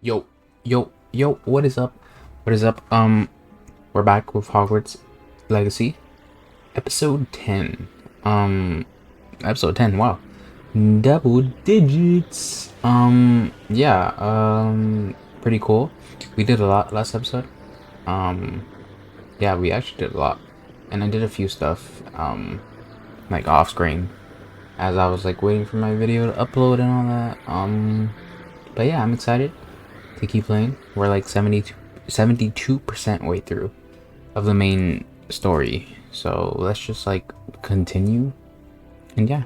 Yo, yo, what is up? What is up? We're back with Hogwarts Legacy, episode 10. Episode 10, wow. Double digits. Yeah, pretty cool. We did a lot last episode. Yeah, we actually did a lot. And I did a few stuff, like off screen, as I was like waiting for my video to upload and all that. But yeah, I'm excited to keep playing. We're like 72% way through of the main story. So let's just like continue. And yeah.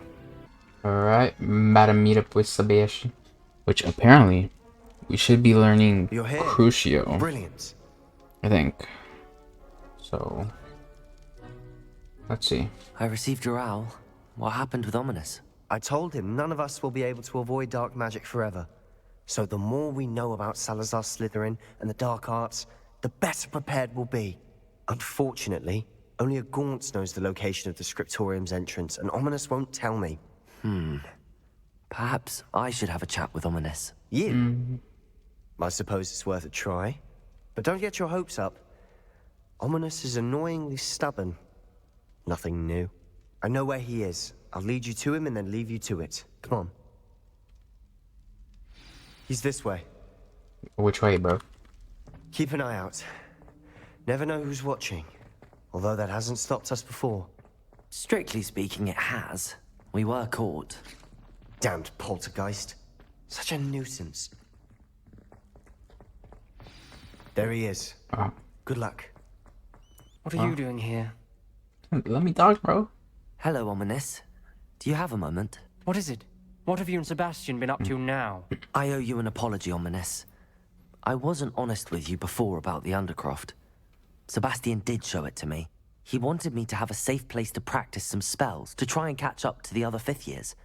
Alright, about to meet up with Sebastian. Which apparently we should be learning You're here. Crucio. Brilliant. I think. So let's see. I received your owl. What happened with Ominous? I told him none of us will be able to avoid dark magic forever. So the more we know about Salazar Slytherin and the dark arts, the better prepared we'll be. Unfortunately, only a Gaunt knows the location of the Scriptorium's entrance, and Ominous won't tell me. Perhaps I should have a chat with Ominous. You? I suppose it's worth a try. But don't get your hopes up. Ominous is annoyingly stubborn. Nothing new. I know where he is. I'll lead you to him and then leave you to it. Come on. He's this way. Which way, bro? Keep an eye out. Never know who's watching. Although that hasn't stopped us before. Strictly speaking, it has. We were caught. Damned poltergeist. Such a nuisance. There he is. Oh. Good luck. What are you doing here? Let me talk, bro. Hello, Ominous. Do you have a moment? What is it? What have you and Sebastian been up to now? I owe you an apology, Ominous. I wasn't honest with you before about the Undercroft. Sebastian did show it to me. He wanted me to have a safe place to practice some spells, to try and catch up to the other fifth years.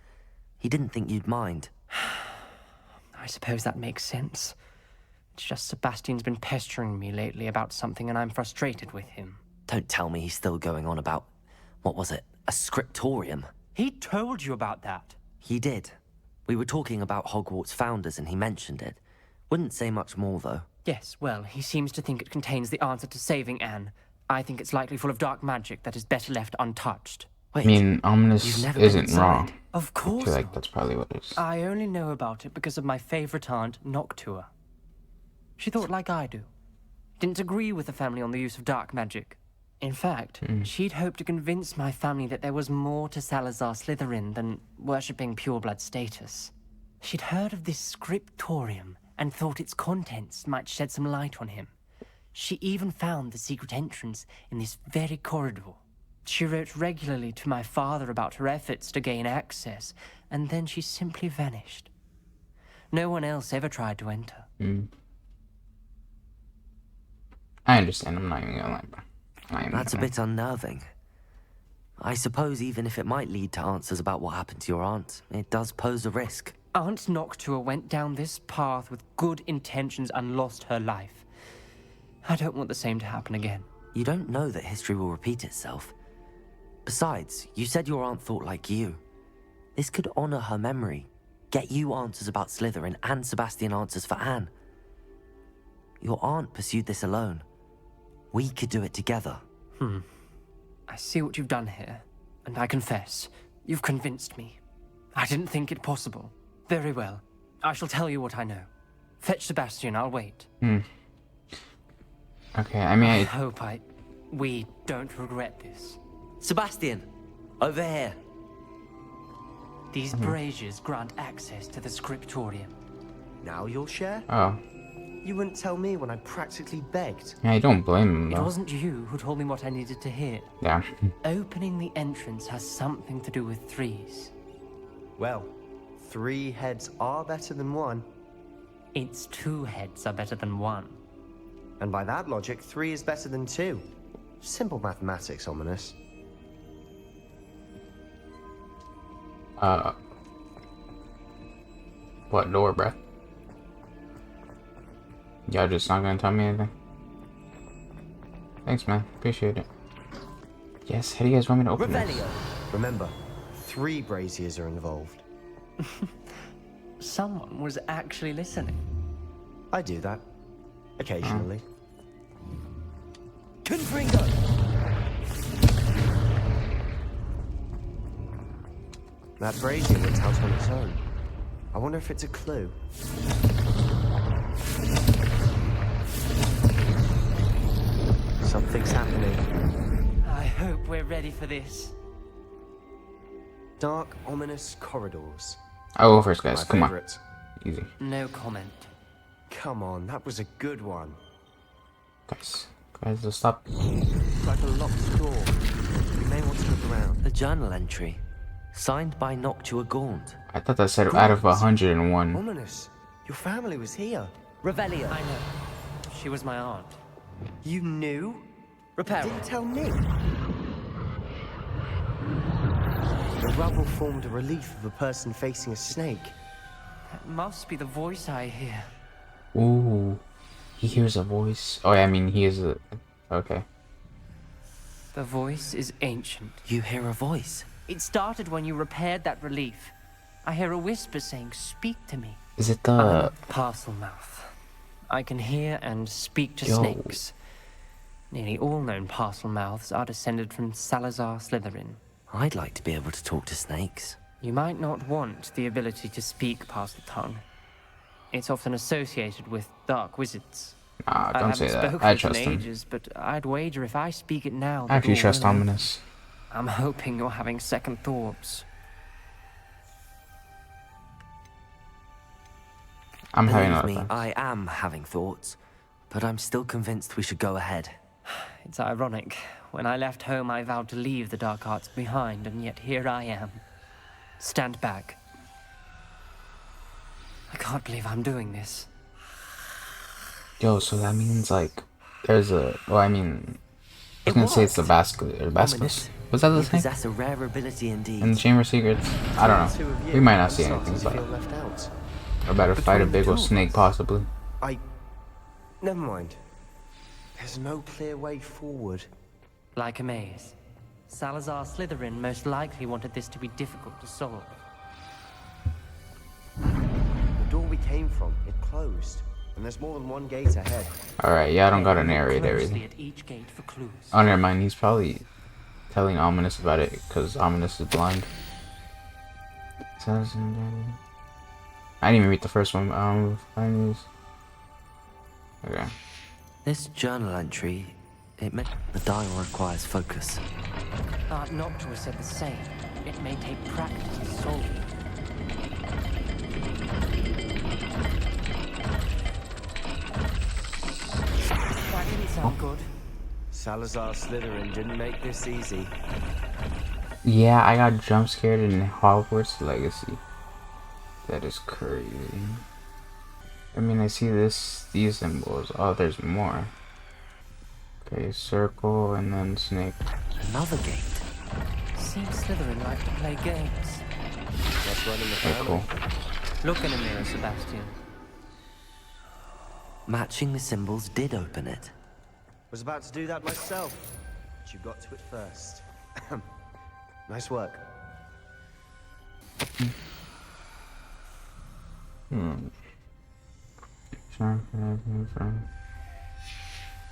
He didn't think you'd mind. I suppose that makes sense. It's just Sebastian's been pestering me lately about something and I'm frustrated with him. Don't tell me he's still going on about, what was it, a scriptorium? He told you about that. He did. We were talking about Hogwarts founders and he mentioned it. Wouldn't say much more, though. Yes, well, he seems to think it contains the answer to saving Anne. I think it's likely full of dark magic that is better left untouched. Wait, I mean, Ominous you've never been isn't inside? wrong. Of I course feel like not. that's probably what it is. I only know about it because of my favorite aunt, Noctua. She thought like I do. Didn't agree with the family on the use of dark magic. In fact, she'd hoped to convince my family that there was more to Salazar Slytherin than worshipping pureblood status. She'd heard of this scriptorium and thought its contents might shed some light on him. She even found the secret entrance in this very corridor. She wrote regularly to my father about her efforts to gain access, and then she simply vanished. No one else ever tried to enter. I understand. I'm not even gonna lie, bro. That's a bit unnerving. I suppose even if it might lead to answers about what happened to your aunt, it does pose a risk. Aunt Noctua went down this path with good intentions and lost her life. I don't want the same to happen again. You don't know that history will repeat itself. Besides, you said your aunt thought like you. This could honor her memory, get you answers about Slytherin and Sebastian answers for Anne. Your aunt pursued this alone. We could do it together. I see what you've done here, and I confess, you've convinced me. I didn't think it possible. Very well. I shall tell you what I know. Fetch Sebastian, I'll wait. Okay, I mean, I hope we don't regret this. Sebastian, over here. These braziers grant access to the scriptorium. Now you'll share? oh, You wouldn't tell me when I practically begged. yeah, I don't blame him It though. wasn't you who told me what I needed to hear. Yeah. Opening the entrance has something to do with threes. Well, 3 heads are better than 1. Its 2 heads are better than 1. And by that logic, 3 is better than 2. Simple mathematics, Ominous. What door, bruh? Y'all just not gonna tell me anything? Thanks, man. Appreciate it. Yes, how do you guys want me to open this? Revelio! Remember, 3 braziers are involved. Someone was actually listening. I do that. Occasionally. Confringo! That brazier went out on its own. I wonder if it's a clue. Something's happening. I hope we're ready for this. Dark, ominous corridors. I'll go first, guys. My Come on. favorite. Easy. No comment. Come on, that was a good one. Guys, let's stop. It's like a locked door. You may want to look around. A journal entry. Signed by Noctua Gaunt. I thought that said out of 101. Ominous. Your family was here. Revelio. I know. She was my aunt. You knew? Reparo. Didn't tell me. The rubble formed a relief of a person facing a snake. That must be the voice I hear. Ooh. He hears a voice. Oh, yeah, I mean, he is a... Okay. The voice is ancient. You hear a voice. It started when you repaired that relief. I hear a whisper saying, "Speak to me." Is it I'm the... a parcel mouth. I can hear and speak to Yo. snakes. Nearly all known parcel mouths are descended from Salazar Slytherin. I'd like to be able to talk to snakes. You might not want the ability to speak parcel tongue. It's often associated with dark wizards. Nah, I don't haven't say that. spoken I in trust him. ages, but I'd wager if I speak it now, I actually the door trust will open. Ominous. I'm hoping you're having second thoughts. I'm having Believe a me, lot of fun. I am having thoughts, but I'm still convinced we should go ahead. It's ironic. When I left home, I vowed to leave the dark arts behind, and yet here I am. Stand back. I can't believe I'm doing this. Yo, so that means, like, there's a... Well, I mean... I was It gonna say it's the worked. Basilisk. Ominous. Was that the You thing? possess a rare ability indeed. In the Chamber of Secrets? I don't Two know. of you, We might not I'm see starting anything, to but... feel left out. I better fight a Between the big two old of snake, us. possibly. Never mind. There's no clear way forward. Like a maze. Salazar Slytherin most likely wanted this to be difficult to solve. The door we came from, it closed. And there's more than one gate ahead. Alright, yeah, I don't gotta Look narrate closely everything. at each gate for clues. Oh, never mind. He's probably telling Ominous about it, because Ominous is blind. I didn't even read the first one. Okay. This journal entry, it meant the dial requires focus. Aunt Noctua said the same. It may take practice to solve it. That didn't sound good. Salazar Slytherin didn't make this easy. Yeah, I got jump scared in Hogwarts Legacy. That is crazy. I mean, I see these symbols. Oh, there's more. Okay, circle and then snake. Another gate. Seems Slytherin like to play games. That's running the Okay, family. cool. Look in a mirror, Sebastian. Matching the symbols did open it. Was about to do that myself, but you got to it first. Nice work.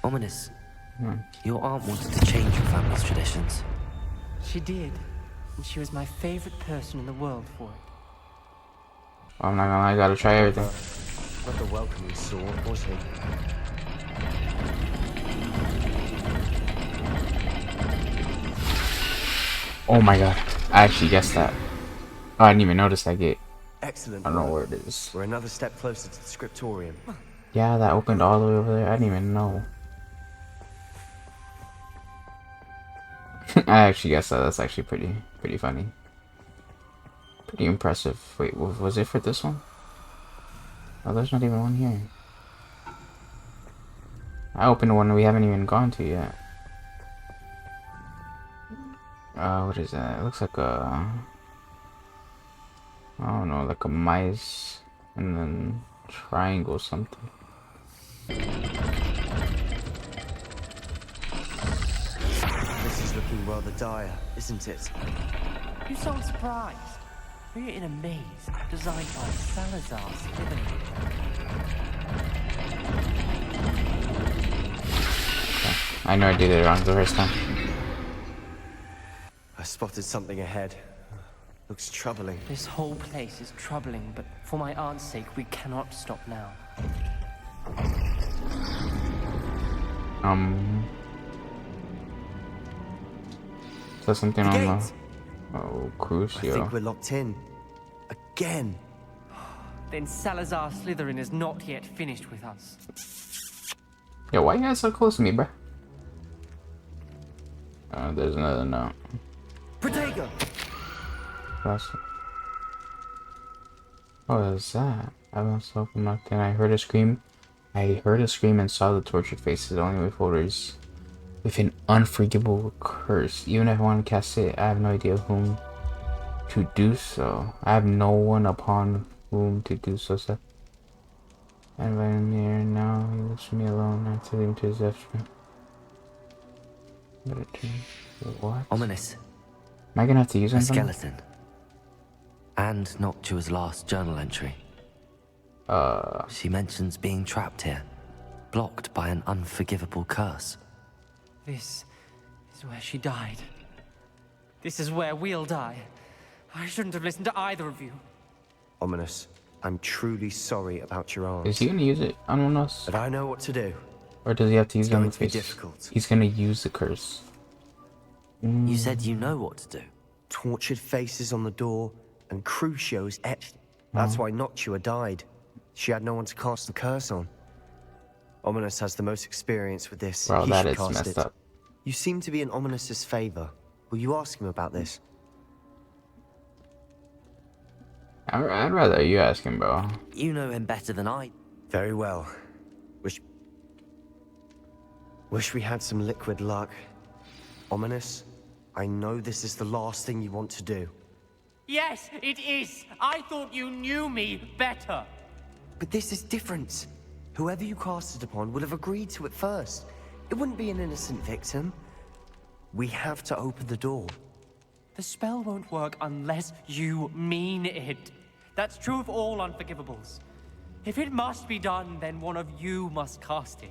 Ominous, Hmm. your aunt wanted to change your family's traditions. She did. And she was my favorite person in the world for it. I'm not gonna lie, I gotta try everything. Not the welcoming sort, was he? Oh my god, I actually guessed that. Oh, I didn't even notice that gate. Excellent. I don't know work. where it is. We're another step closer to the scriptorium. Yeah, that opened all the way over there. I didn't even know. I actually guessed that. That's actually pretty funny. Pretty impressive. Wait, was it for this one? Oh, there's not even one here. I opened one we haven't even gone to yet. What is that? It looks like a... I don't know, like a mice and then triangle something. This is looking rather dire, isn't it? You sound surprised. We're in a maze designed by Salazar Slytherin. I know I did it wrong the first time. I spotted something ahead. Looks troubling. This whole place is troubling, but for my aunt's sake, we cannot stop now. Is that something The on gate. the... Oh, I Crucio. think we're locked in. Again. Then Salazar Slytherin is not yet finished with us. Yo, why you guys so close to me, bruh? There's another note. Protego! What is that? I was open up, then I heard a scream. I heard a scream and saw the tortured faces, only with folders with an unforgivable curse. Even if I want to cast it, I have no idea whom to do so. I have no one upon whom to do so. I invited him here, and now he leaves me alone. I have to leave him to his death. What? Ominous. Am I gonna have to use A something? skeleton. And Noctua's last journal entry. She mentions being trapped here, blocked by an unforgivable curse. This is where she died. This is where we'll die. I shouldn't have listened to either of you. Ominous, I'm truly sorry about your aunt. Is he gonna use it on one of us? But I know what to do. Or does he have to use it on the going to be face? difficult. He's gonna use the curse. You said you know what to do. Tortured faces on the door, and Crucio's etched. That's why Noctua died. She had no one to cast the curse on. Ominous has the most experience with this. Wow, He that should is cast messed it. up. You seem to be in Ominous's favor. Will you ask him about this? I'd rather you ask him, bro. You know him better than I. Very well. Wish we had some liquid luck. Ominous, I know this is the last thing you want to do. Yes, it is. I thought you knew me better. But this is different. Whoever you cast it upon would have agreed to it first. It wouldn't be an innocent victim. We have to open the door. The spell won't work unless you mean it. That's true of all unforgivables. If it must be done, then one of you must cast it.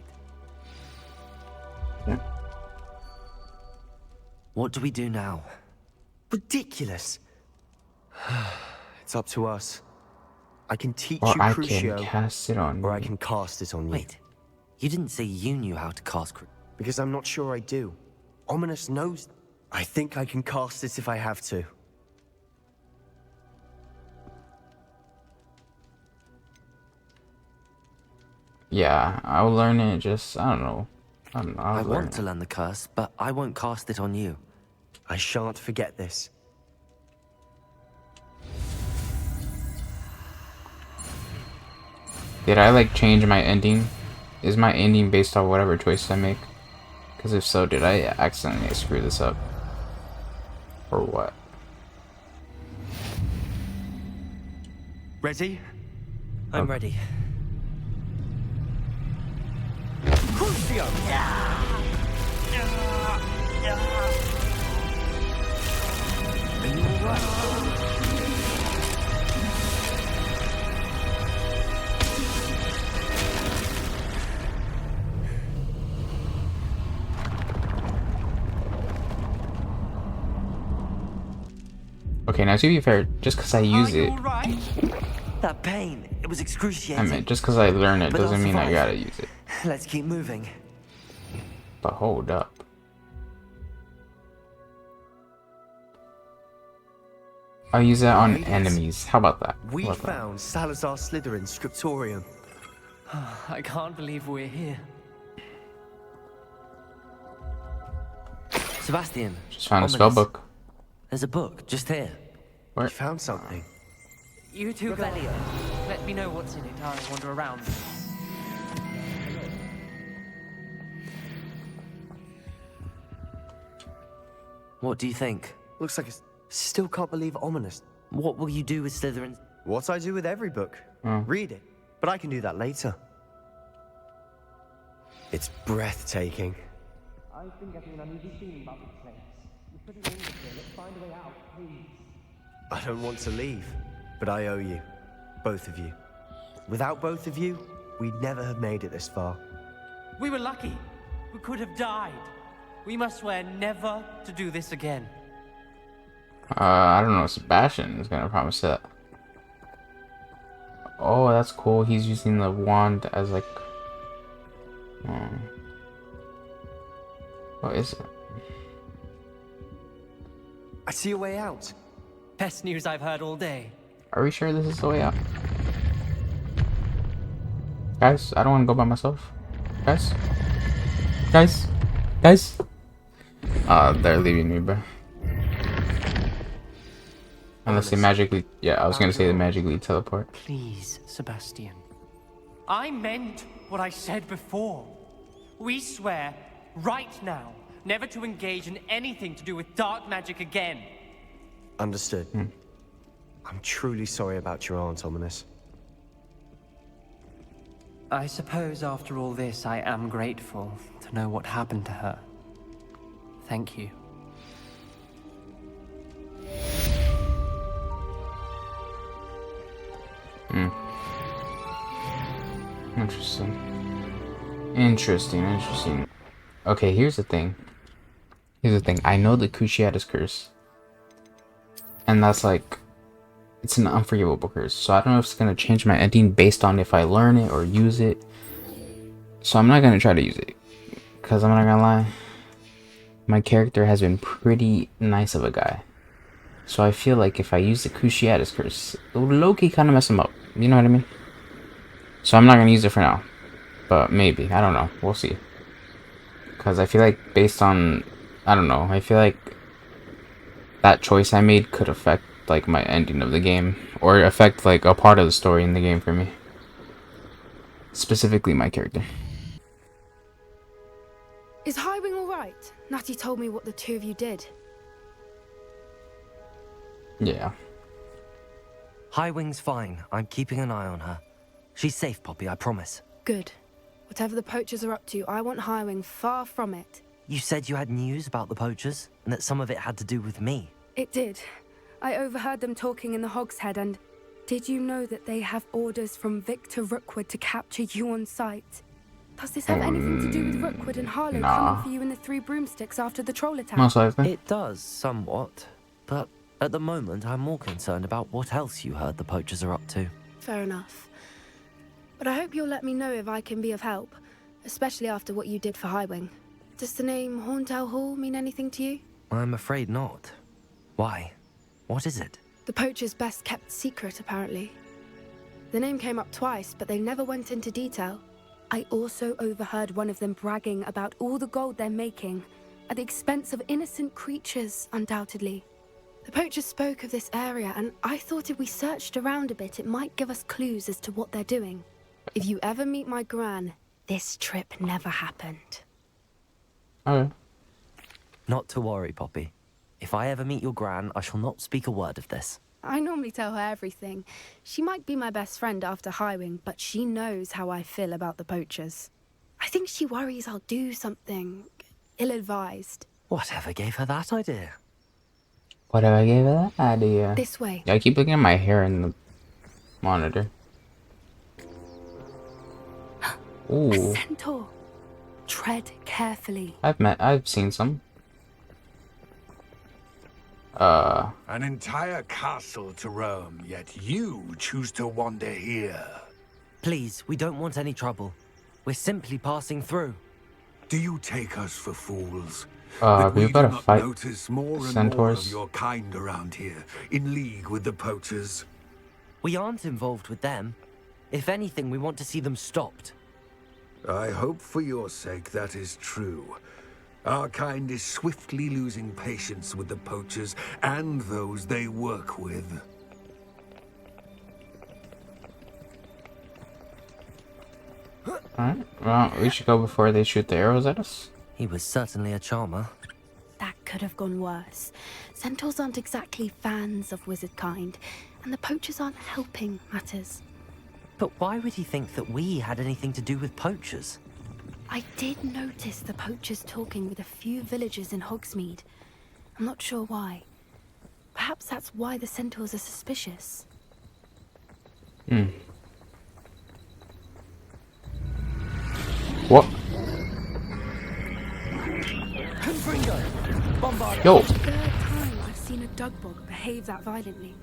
What do we do now? Ridiculous. It's up to us. I can teach Or you I Crucio, can cast it on or I you. can cast it on you. Wait, you didn't say you knew how to cast Because I'm not sure I do. Ominous knows. I think I can cast it if I have to. Yeah, I'll learn it. Just I don't know. I I'll learn want to learn the curse, but I won't cast it on you. I shan't forget this. Did I like change my ending? Is my ending based on whatever choice I make? Because if so, did I accidentally screw this up? Or what? Ready? I'm ready. Crucio! Are you alright? Okay, now to be fair, just because I use it, That pain, it was I excruciating. mean, just because I learn it But I'll doesn't mean I survive. gotta use it. Let's keep moving. But hold up. I'll use that on Ladies, enemies. How about that? We How about that? found Salazar Slytherin's scriptorium. I can't believe we're here. Sebastian. Just found a Ominous. spell book. There's a book just here. We found something. You two go ahead. Let me know what's in it. I'll wander around. What do you think? Looks like it's... Still can't believe Ominous. What will you do with Slytherin? What I do with every book. Oh. Read it. But I can do that later. It's breathtaking. I've been getting an uneasy feeling about this place. We're putting in here. Let's find a way out, please. I don't want to leave, but I owe you. Both of you. Without both of you, we'd never have made it this far. We were lucky. We could have died. We must swear never to do this again. I don't know. Sebastian is gonna promise that. Oh, that's cool. He's using the wand as like. What is it? I see a way out. Best news I've heard all day. Are we sure this is the way out? Guys, I don't want to go by myself. Guys? Guys? Guys? They're leaving me, bro. Unless they magically... Yeah, I was gonna say they magically teleport. Please, Sebastian. I meant what I said before. We swear, right now, never to engage in anything to do with dark magic again. Understood. I'm truly sorry about your aunt, Ominous. I suppose after all this, I am grateful to know what happened to her. Thank you. Interesting. Okay, here's the thing. I know the Cruciatus curse. And that's like... It's an unforgivable curse. So I don't know if it's going to change my ending based on if I learn it or use it. So I'm not going to try to use it. Because I'm not going to lie. My character has been pretty nice of a guy. So I feel like if I use the Cruciatus curse, it will low-key kind of mess him up. You know what I mean? So I'm not going to use it for now. But maybe. I don't know. We'll see. Because I feel like based on... I don't know. I feel like that choice I made could affect like my ending of the game. Or affect like a part of the story in the game for me. Specifically my character. Is Highwing alright? Natty told me what the two of you did. Yeah. Highwing's fine. I'm keeping an eye on her. She's safe, Poppy, I promise. Good. Whatever the poachers are up to, I want Highwing far from it. You said you had news about the poachers, and that some of it had to do with me. It did. I overheard them talking in the Hogshead, and did you know that they have orders from Victor Rookwood to capture you on sight? Does this have anything to do with Rookwood and Harlow coming for you in the Three Broomsticks after the troll attack? Most likely. It does, somewhat. But at the moment, I'm more concerned about what else you heard the poachers are up to. Fair enough. But I hope you'll let me know if I can be of help, especially after what you did for Highwing. Does the name Horntail Hall mean anything to you? I'm afraid not. Why? What is it? The poacher's best kept secret, apparently. The name came up twice, but they never went into detail. I also overheard one of them bragging about all the gold they're making, at the expense of innocent creatures, undoubtedly. The poachers spoke of this area, and I thought if we searched around a bit, it might give us clues as to what they're doing. If you ever meet my gran, this trip never happened. Okay. Not to worry, Poppy. If I ever meet your gran, I shall not speak a word of this. I normally tell her everything. She might be my best friend after Highwing, but she knows how I feel about the poachers. I think she worries I'll do something ill-advised. Whatever gave her that idea? Whatever I gave her that idea. This way. Yeah, I keep looking at my hair in the monitor. Ooh. A centaur. Tread carefully. I've seen some. An entire castle to roam, yet you choose to wander here. Please, we don't want any trouble. We're simply passing through. Do you take us for fools? We do better not fight notice more and more centaurs. of your kind around here, in league with the poachers. We aren't involved with them. If anything, we want to see them stopped. I hope for your sake that is true. Our kind is swiftly losing patience with the poachers and those they work with. Alright, well, we should go before they shoot the arrows at us. He was certainly a charmer. That could have gone worse. Centaurs aren't exactly fans of wizard kind, and the poachers aren't helping matters. But why would he think that we had anything to do with poachers? I did notice the poachers talking with a few villagers in Hogsmeade. I'm not sure why. Perhaps that's why the centaurs are suspicious. What? Yo. Third time I've seen a dugbog behave that violently.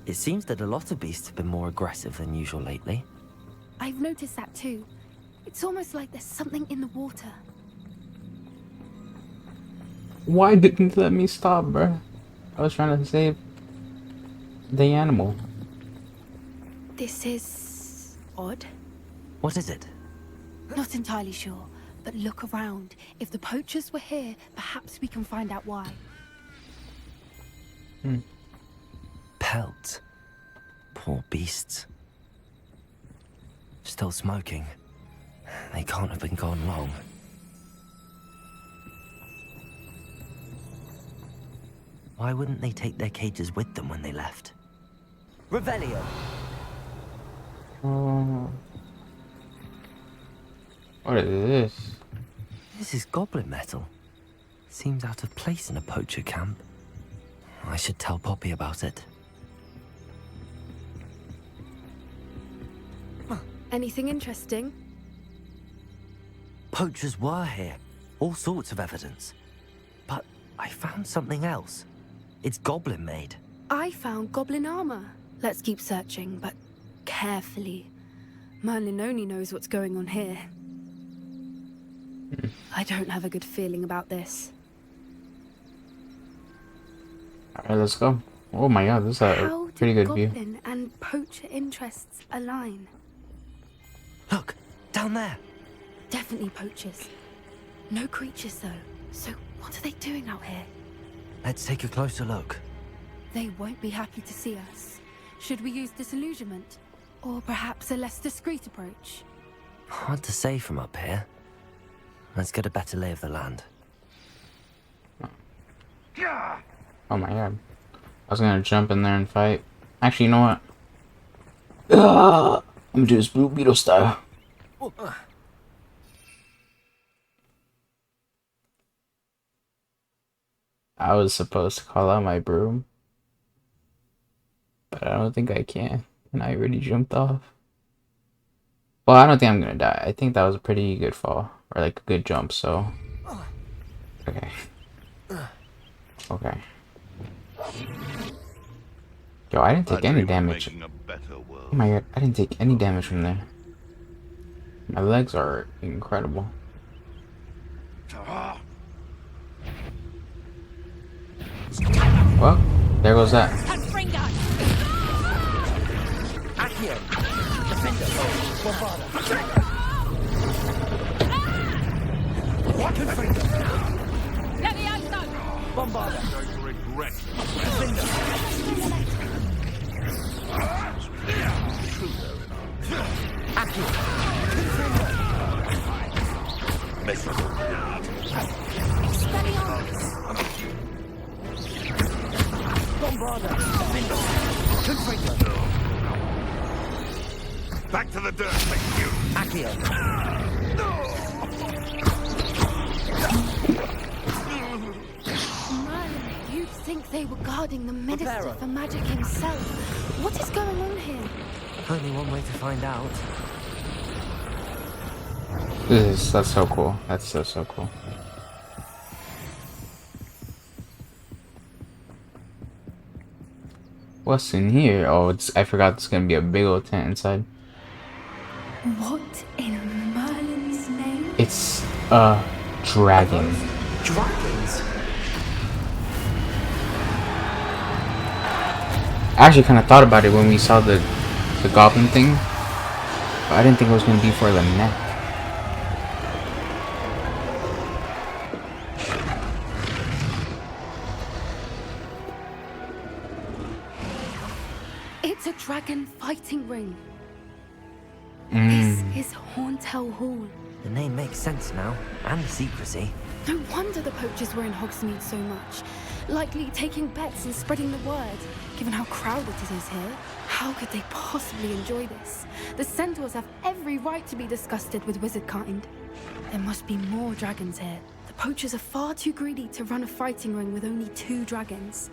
It seems that a lot of beasts have been more aggressive than usual lately. I've noticed that too. It's almost like there's something in the water. Why didn't you let me stop, bro? I was trying to save the animal. This is odd. What is it? Not entirely sure, but look around. If the poachers were here, perhaps we can find out why. Pelts. Poor beasts. Still smoking. They can't have been gone long. Why wouldn't they take their cages with them when they left? Revelio! Oh. What is this? This is goblin metal. Seems out of place in a poacher camp. I should tell Poppy about it. Anything interesting? Poachers were here. All sorts of evidence. But I found something else. It's goblin made. I found goblin armor. Let's keep searching, but carefully. Merlin only knows what's going on here. I don't have a good feeling about this. Alright, let's go. Oh my god, this is a How pretty did good view. goblin and poacher interests align? Look, down there. Definitely poachers. No creatures though. So what are they doing out here? Let's take a closer look. They won't be happy to see us. Should we use disillusionment? Or perhaps a less discreet approach? Hard to say from up here. Let's get a better lay of the land. Oh my god. I was gonna jump in there and fight. Actually, you know what? I'm gonna do this Blue Beetle style. I was supposed to call out my broom, but I don't think I can. And I already jumped off. Well, I don't think I'm gonna die. I think that was a pretty good fall. Or like a good jump, so. Okay. Okay. Yo, I didn't take any damage. Oh my god, I didn't take any damage from there. My legs are incredible. Well, there goes that. Back to the dirt, thank you. Merlin, you'd think they were guarding the Minister for Magic himself. What is going on here? Only one way to find out. That's so cool. That's so cool. What's in here? Oh, I forgot there's gonna be a big old tent inside. What in Merlin's name? It's a dragon. Dragons? I actually kind of thought about it when we saw the goblin thing, but I didn't think it was gonna be for the neck. It's a dragon fighting ring. This is Hauntel Hall. The name makes sense now, and the secrecy. No wonder the poachers were in Hogsmeade so much. Likely taking bets and spreading the word, given how crowded it is here. How could they possibly enjoy this? The centaurs have every right to be disgusted with wizard kind. There must be more dragons here. The poachers are far too greedy to run a fighting ring with only 2 dragons.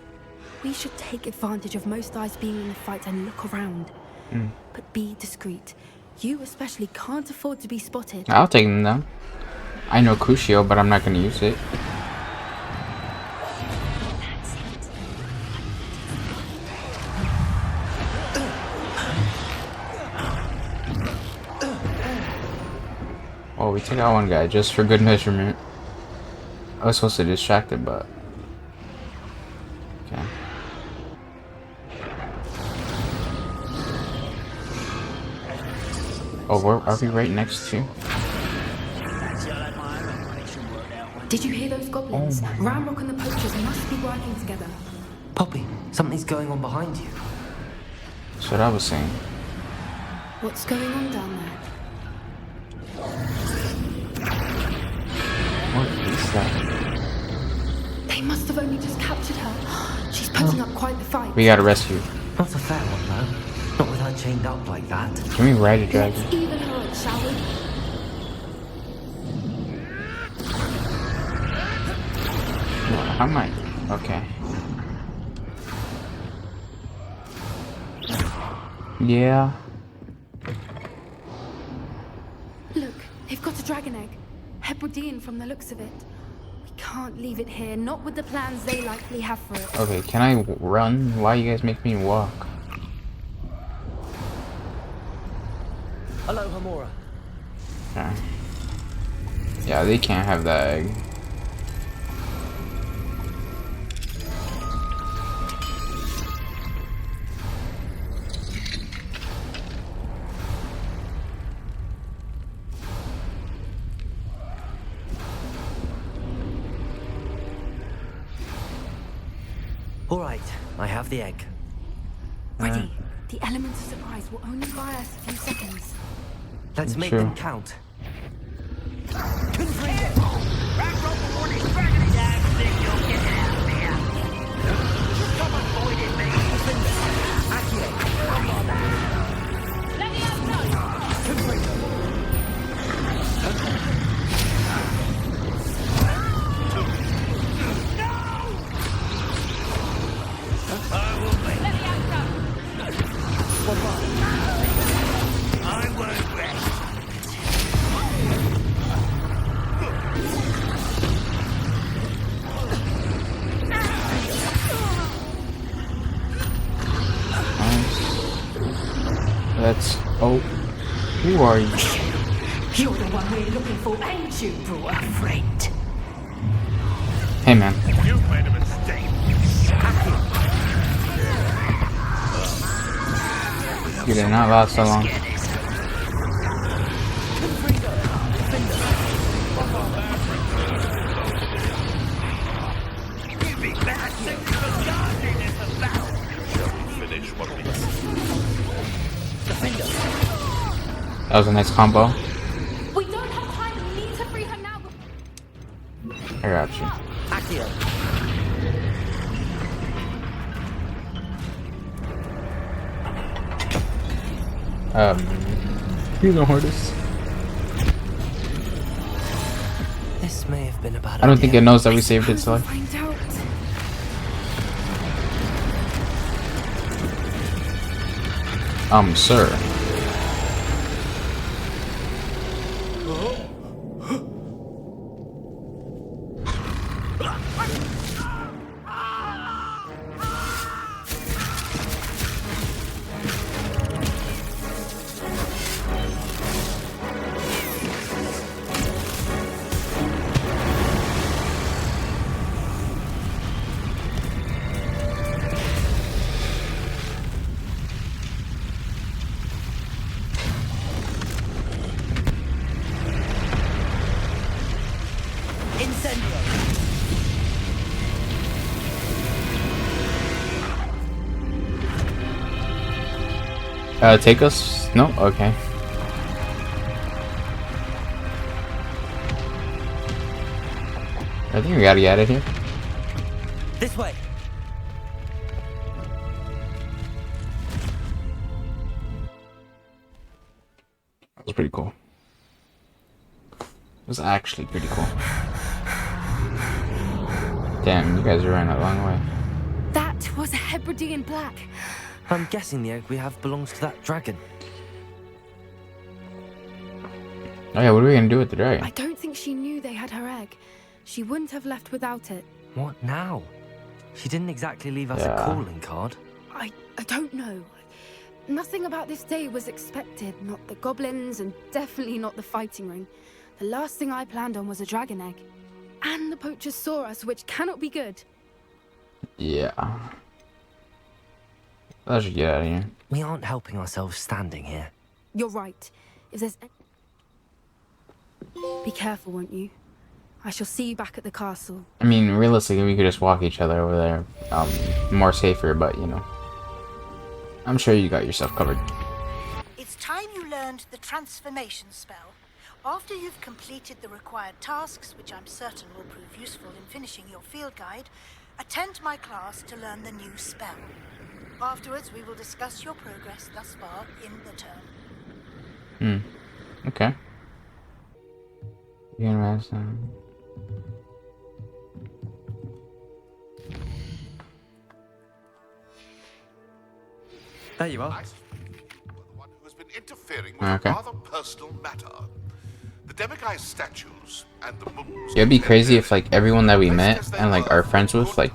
We should take advantage of most eyes being in the fight and look around. But be discreet. You especially can't afford to be spotted. I'll take them down. I know CRUCIO, but I'm not gonna use it. Oh, we took out one guy just for good measurement. I was supposed to distract it, but okay. Oh, are we right next to? Did you hear those goblins? Ramrock and the poachers must be working together. Poppy, something's going on behind you. That's what I was saying. What's going on down there? What is that? They must have only just captured her. She's putting up quite the fight. We gotta rescue. Not a fair one, though. Not with her chained up like that. Can we ride a dragon? Let's even her up, shall we? How am I? Okay. Yeah. Look, they've got a dragon egg. Hebridean from the looks of it. We can't leave it here, not with the plans they likely have for it. Okay, can I run? Why you guys make me walk? Hello, Hamura. Okay. Yeah, they can't have that egg. All right, I have the egg. Ready. The element of surprise will only buy us a few seconds. Let's make True. them count. Let's. Oh, who are you? You're the one we're looking for, ain't you, bro? Friend. Hey, man. You made a mistake. You did not last so long. That was a nice combo. We don't have time. We need to free her now. I got you. Accio. He's the hardest. This may have been a bad I don't think it idea. knows that we saved its We'll life. find out. Sir. Take us? No? Okay. I think we gotta get out of here. This way. That was pretty cool. It was actually pretty cool. Damn, you guys are running a long way. That was a Hebridean black. I'm guessing the egg we have belongs to that dragon. Oh yeah, what are we gonna do with the I dragon? don't think she knew they had her egg. She wouldn't have left without it. What now? She didn't exactly leave us Yeah. a calling card. I don't know. Nothing about this day was expected. Not the goblins, and definitely not the fighting ring. The last thing I planned on was a dragon egg. And the poachers saw us, which cannot be good. Yeah. I should get out of here. We aren't helping ourselves standing here. You're right. If there's... Be careful, won't you? I shall see you back at the castle. I mean, realistically, we could just walk each other over there. More safer, but, you know. I'm sure you got yourself covered. It's time you learned the transformation spell. After you've completed the required tasks, which I'm certain will prove useful in finishing your field guide, attend my class to learn the new spell. Afterwards, we will discuss your progress thus far in the term. Okay. You can rest them. There you are. I suspect you are the one who has been interfering with a rather personal matter. The Demiguise statues and the moons. It'd be crazy if like everyone that we met and like are friends with like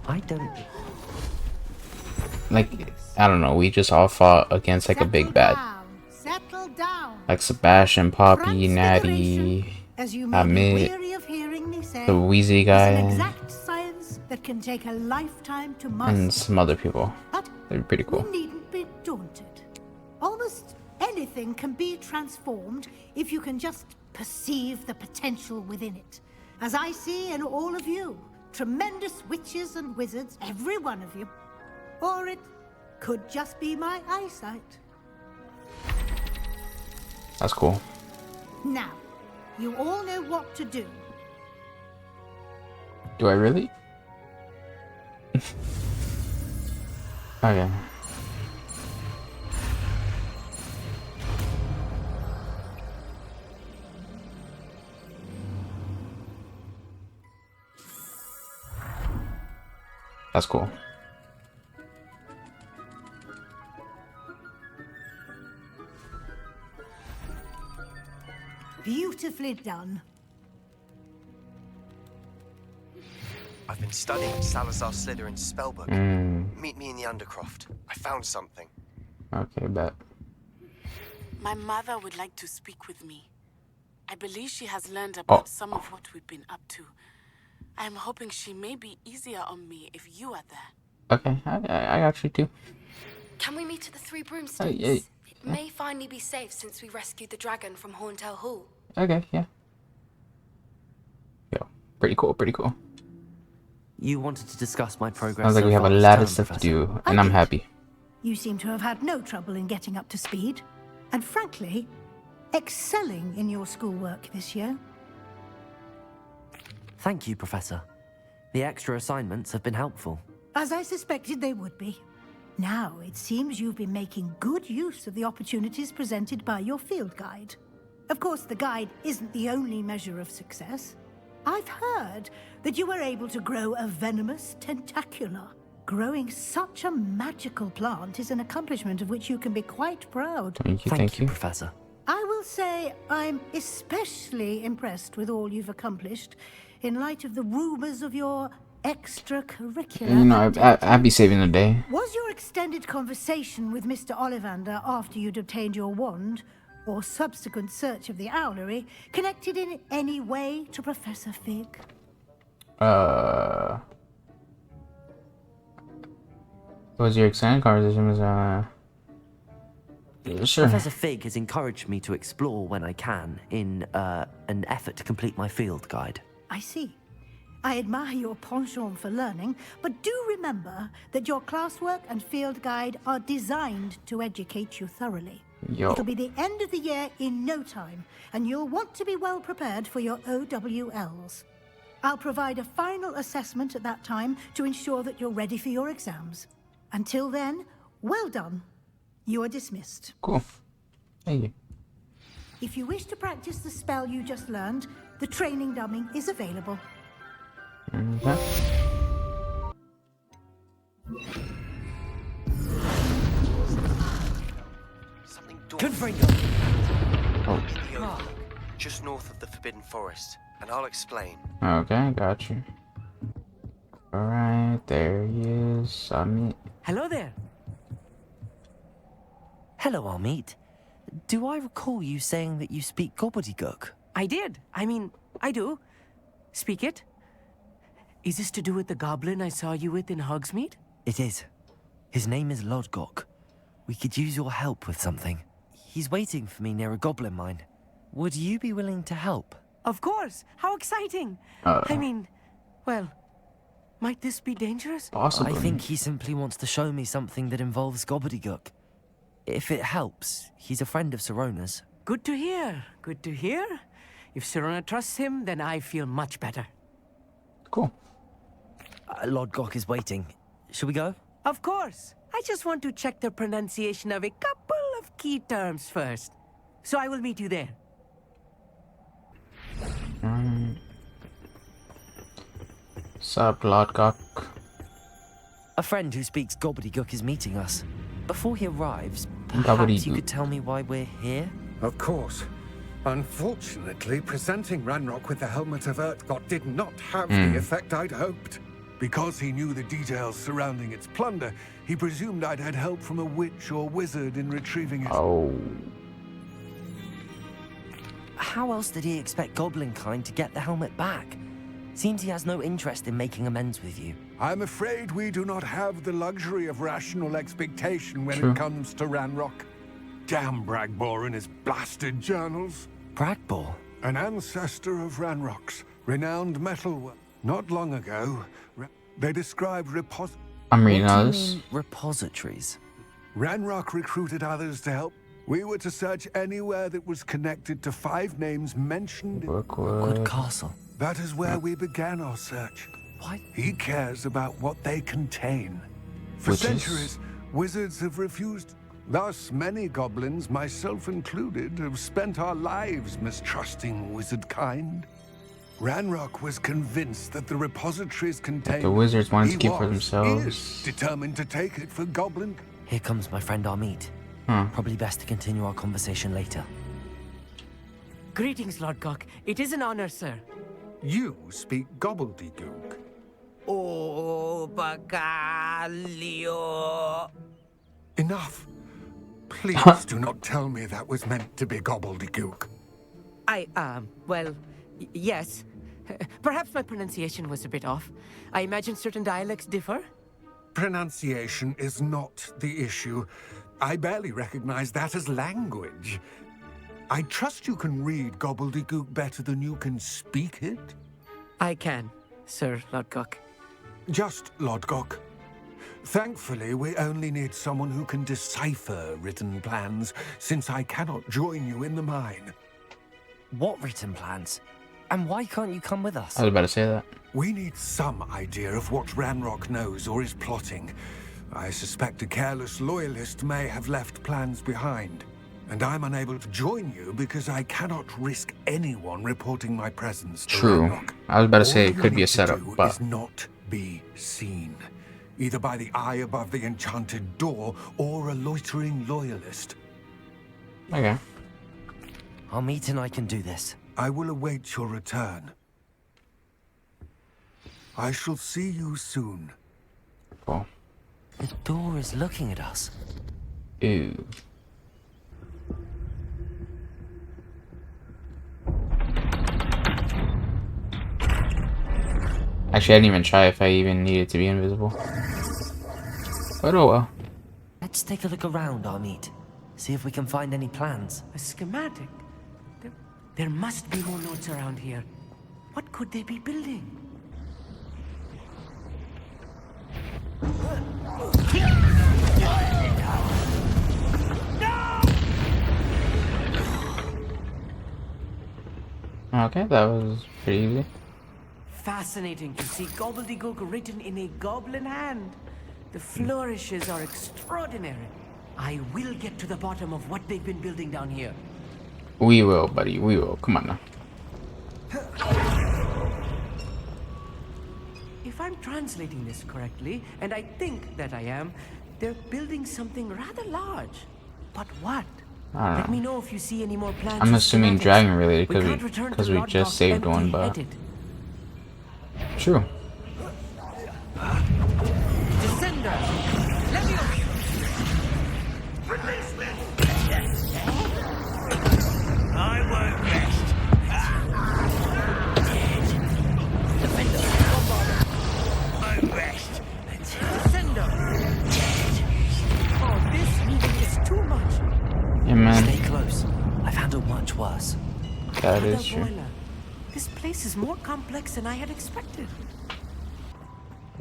I don't know, we just all fought against like a big bad. Settle down. Like Sebastian, Poppy, Natty, Amit, the Weezy guy, an exact science that can take a lifetime to master. and some other people. But They're pretty cool. we needn't be daunted. Almost anything can be transformed if you can just perceive the potential within it. As I see in all of you, tremendous witches and wizards, every one of you. Or it could just be my eyesight. That's cool. Now, you all know what to do. Do I really? Okay. That's cool. Beautifully done. I've been studying Salazar Slytherin's spellbook. Meet me in the Undercroft. I found something. Okay, bet. My mother would like to speak with me. I believe she has learned about some of what we've been up to. I am hoping she may be easier on me if you are there. Okay, I got you too. Can we meet at the Three Broomsticks? It may finally be safe since we rescued the dragon from Horntail Hall. Okay, yeah. Yo, pretty cool, pretty cool. You wanted to discuss my progress. Sounds like we have a lot of stuff to do, and I'm happy. You seem to have had no trouble in getting up to speed, and frankly, excelling in your schoolwork this year. Thank you, Professor. The extra assignments have been helpful. As I suspected they would be. Now, it seems you've been making good use of the opportunities presented by your field guide. Of course, the guide isn't the only measure of success. I've heard that you were able to grow a venomous tentacula. Growing such a magical plant is an accomplishment of which you can be quite proud. Thank you, Professor. I will say I'm especially impressed with all you've accomplished in light of the rumors of your extracurricular. You know, I'd be saving the day. Was your extended conversation with Mr. Ollivander after you'd obtained your wand, or subsequent search of the owlery, connected in any way to Professor Fig? Was your extended conversation was sure. Professor Fig has encouraged me to explore when I can in an effort to complete my field guide. I see. I admire your penchant for learning, but do remember that your classwork and field guide are designed to educate you thoroughly. It'll be the end of the year in no time, and you'll want to be well prepared for your OWLs. I'll provide a final assessment at that time to ensure that you're ready for your exams. Until then, well done. You are dismissed. Cool. Thank you. If you wish to practice the spell you just learned, the training dummy is available. Okay. Confringo. Oh. Just north of the Forbidden Forest, and I'll explain. Okay, got you. Alright, there he is. Amit. Hello there. Hello, Amit. Do I recall you saying that you speak gobbledygook? I did. I mean, I do. Speak it. Is this to do with the goblin I saw you with in Hogsmeade? It is. His name is Lodgok. We could use your help with something. He's waiting for me near a goblin mine. Would you be willing to help? Of course. How exciting. I mean, well, might this be dangerous? Possibly. I think he simply wants to show me something that involves gobbledygook. If it helps, he's a friend of Sirona's. Good to hear. Good to hear. If Sirona trusts him, then I feel much better. Cool. Lodgok is waiting. Shall we go? Of course. I just want to check the pronunciation of a couple of key terms first. So I will meet you there. Sup, Lodgok? A friend who speaks gobbledygook is meeting us. Before he arrives, perhaps you could tell me why we're here? Of course. Unfortunately, presenting Ranrock with the Helmet of Urtkot did not have the effect I'd hoped. Because he knew the details surrounding its plunder, he presumed I'd had help from a witch or wizard in retrieving it. Oh. How else did he expect Goblinkind to get the helmet back? Seems he has no interest in making amends with you. I'm afraid we do not have the luxury of rational expectation when it comes to Ranrock. Damn Bragbor and his blasted journals. Bragbor? An ancestor of Ranrock's, renowned metalworker. Not long ago, they described I'm reading all this. Repositories. Ranrock recruited others to help. We were to search anywhere that was connected to 5 names mentioned in Brookwood Castle. That is where we began our search. What? He cares about what they contain. For centuries, wizards have refused. Thus, many goblins, myself included, have spent our lives mistrusting wizard kind. Ranrock was convinced that the repositories contained... The wizards wanted to keep for themselves. Is determined to take it for goblin... Here comes my friend Amit. Probably best to continue our conversation later. Greetings, Lodgok. It is an honor, sir. You speak gobbledygook. Oh, Bagalio. Enough. Please do not tell me that was meant to be gobbledygook. Well, yes. Perhaps my pronunciation was a bit off. I imagine certain dialects differ. Pronunciation is not the issue. I barely recognize that as language. I trust you can read gobbledygook better than you can speak it? I can, Sir Lodgok. Just Lodgok. Thankfully, we only need someone who can decipher written plans, since I cannot join you in the mine. What written plans? And why can't you come with us? I was about to say that. We need some idea of what Ranrock knows or is plotting. I suspect a careless loyalist may have left plans behind. And I'm unable to join you because I cannot risk anyone reporting my presence to Ranrock. I was about to say it could be a setup, but... is not be seen. Either by the eye above the enchanted door or a loitering loyalist. Okay. Amit and I can do this. I will await your return. I shall see you soon. Cool. The door is looking at us. Ew. Actually, I didn't even try if I even needed to be invisible. But oh well. Let's take a look around, Amit. See if we can find any plans. A schematic? There must be more notes around here. What could they be building? Okay, that was pretty easy. Fascinating to see gobbledygook written in a goblin hand. The flourishes are extraordinary. I will get to the bottom of what they've been building down here. We will, buddy. We will. Come on now. If I'm translating this correctly, and I think that I am, they're building something rather large. But what? Let me know if you see any more plans. I'm assuming dragon related because we just saved one, but... True. Descender! Let me... Release me! much worse. That is true. This place is more complex than I had expected.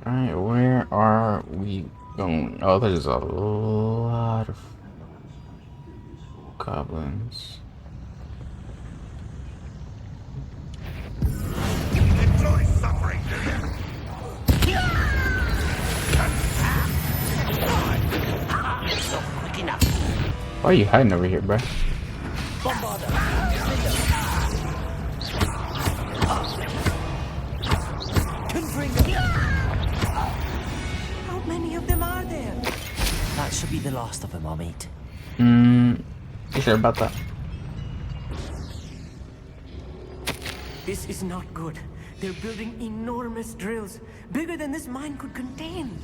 Alright, where are we going? Oh, there's a lot of goblins. Enjoy suffering, do you? Why are you hiding over here, bruh? How many of them are there? That should be the last of them, I'll meet. You sure about that? This is not good. They're building enormous drills, bigger than this mine could contain.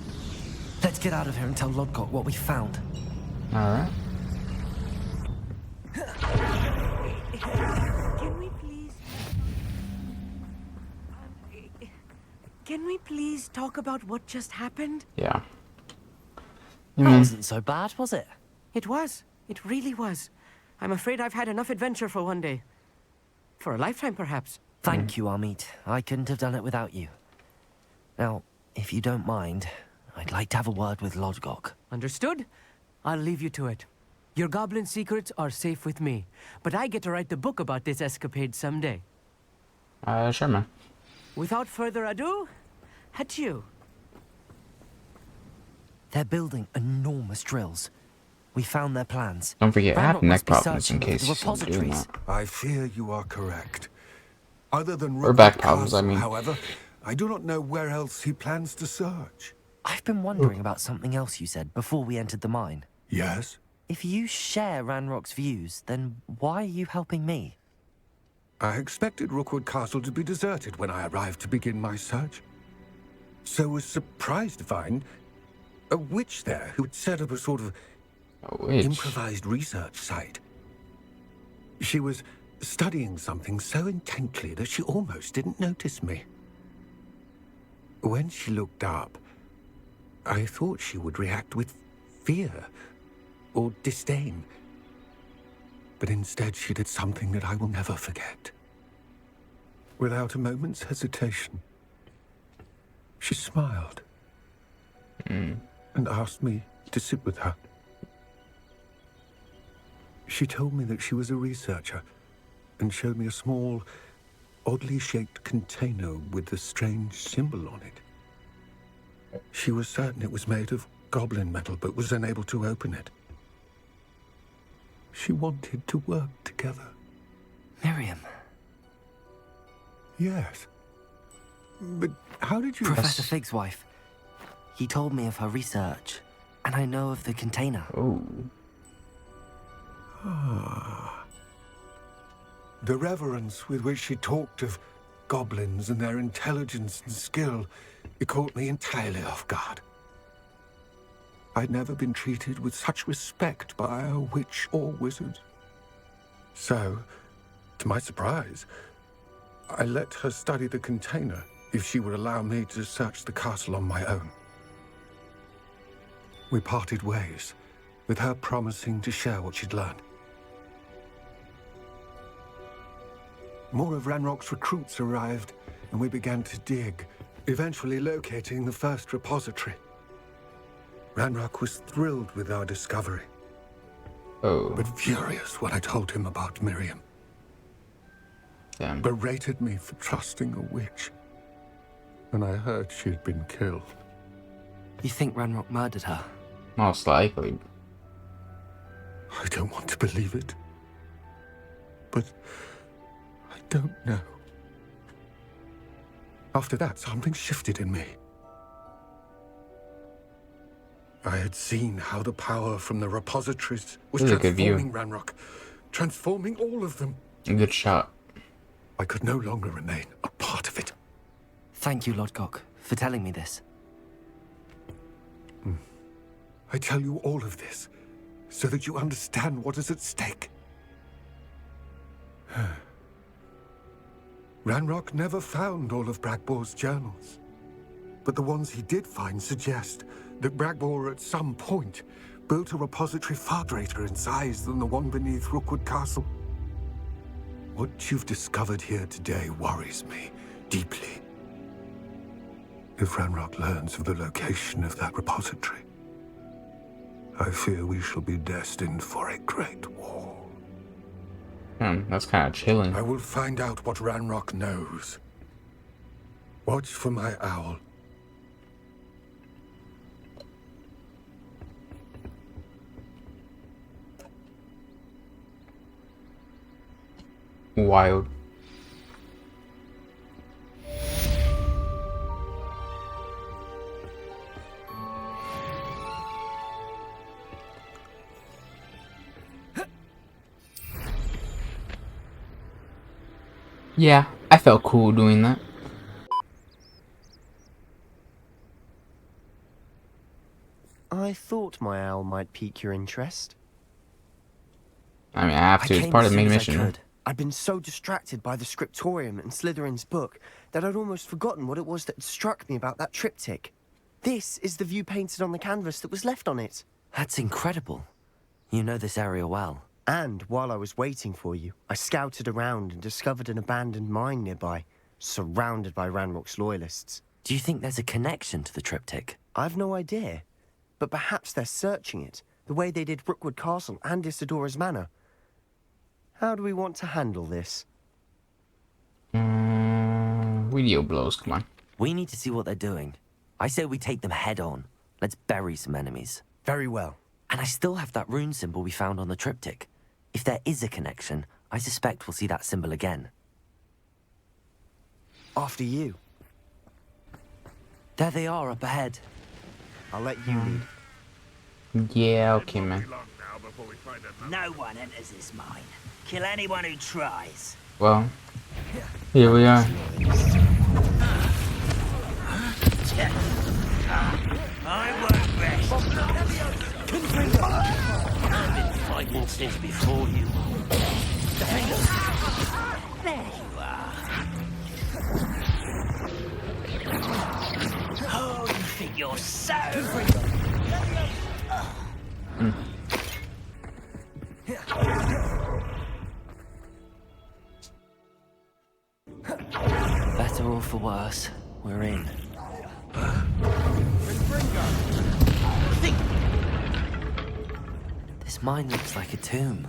Let's get out of here and tell Lodgok what we found. Alright. Can we please talk about what just happened? Yeah. That wasn't so bad, was it? It was. It really was. I'm afraid I've had enough adventure for one day. For a lifetime, perhaps. Thank you, Amit. I couldn't have done it without you. Now, if you don't mind, I'd like to have a word with Lodgok. Understood? I'll leave you to it. Your goblin secrets are safe with me, but I get to write the book about this escapade someday. Sure, man. Without further ado, adieu. They're building enormous drills. We found their plans. Don't forget, I have Ranrock neck must be problems in searching case the you're doing repositories. that. I fear you are correct. Other than Or back Rookwood problems, I Castle, mean. however, I do not know where else he plans to search. I've been wondering about something else you said before we entered the mine. Yes? If you share Ranrock's views, then why are you helping me? I expected Rookwood Castle to be deserted when I arrived to begin my search. So was surprised to find a witch there who had set up a sort of improvised research site. She was studying something so intently that she almost didn't notice me. When she looked up, I thought she would react with fear or disdain. But instead she did something that I will never forget. Without a moment's hesitation, she smiled and asked me to sit with her. She told me that she was a researcher and showed me a small, oddly shaped container with a strange symbol on it. She was certain it was made of goblin metal, but was unable to open it. She wanted to work together. Miriam. Yes. But how did you... Professor Fig's wife. He told me of her research, and I know of the container. Oh. Ah. The reverence with which she talked of goblins and their intelligence and skill, it caught me entirely off guard. I'd never been treated with such respect by a witch or wizard. So, to my surprise, I let her study the container if she would allow me to search the castle on my own. We parted ways, with her promising to share what she'd learned. More of Ranrock's recruits arrived, and we began to dig, eventually locating the first repository. Ranrock was thrilled with our discovery, but furious when I told him about Miriam. Damn. Berated me for trusting a witch, and I heard she had been killed. You think Ranrock murdered her? Most likely. I don't want to believe it, but I don't know. After that, something shifted in me. I had seen how the power from the repositories was transforming Ranrock, transforming all of them. A good shot. I could no longer remain a part of it. Thank you, Lodgok, for telling me this. I tell you all of this so that you understand what is at stake. Ranrock never found all of Bragbor's journals, but the ones he did find suggest that Bragbor at some point built a repository far greater in size than the one beneath Rookwood Castle. What you've discovered here today worries me deeply. If Ranrock learns of the location of that repository, I fear we shall be destined for a great war. That's kind of chilling. I will find out what Ranrock knows. Watch for my owl. Wild. Yeah, I felt cool doing that. I thought my owl might pique your interest. I mean, I have to. It's part of the main mission. I'd been so distracted by the scriptorium and Slytherin's book that I'd almost forgotten what it was that struck me about that triptych. This is the view painted on the canvas that was left on it. That's incredible. You know this area well. And while I was waiting for you, I scouted around and discovered an abandoned mine nearby, surrounded by Ranrock's loyalists. Do you think there's a connection to the triptych? I've no idea, but perhaps they're searching it, the way they did Rookwood Castle and Isidora's Manor. How do we want to handle this? Video blows, come on. We need to see what they're doing. I say we take them head on. Let's bury some enemies. Very well. And I still have that rune symbol we found on the triptych. If there is a connection, I suspect we'll see that symbol again. After you. There they are up ahead. I'll let you lead. Yeah, okay, man. No one enters this mine. Kill anyone who tries. Well, here we are. I won't rest. I've been fighting since before you. There you are. Oh, you think you're so... Better or for worse, we're in. This mine looks like a tomb.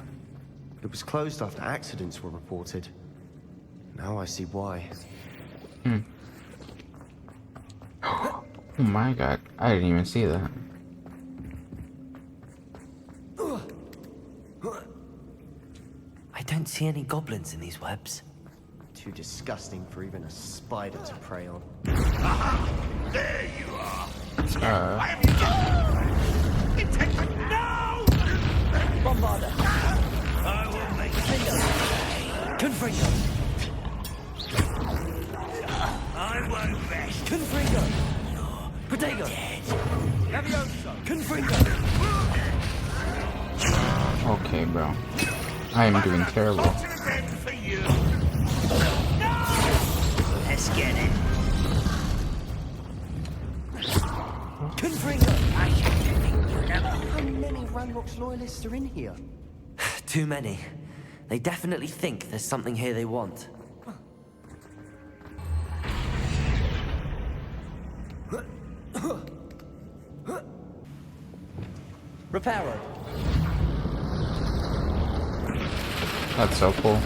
It was closed after accidents were reported. Now I see why. Oh my god, I didn't even see that. I don't see any goblins in these webs. Too disgusting for even a spider to prey on. There you are. I No! Bombarder. I will make Confringo. I won't rest. Confringo. Protego. Levioso. Confringo. Okay, bro. I am doing terrible. Let's get it. Confringo. I should think you never. How many Ranrock's loyalists are in here? Too many. They definitely think there's something here they want. Reparo. That's so cool.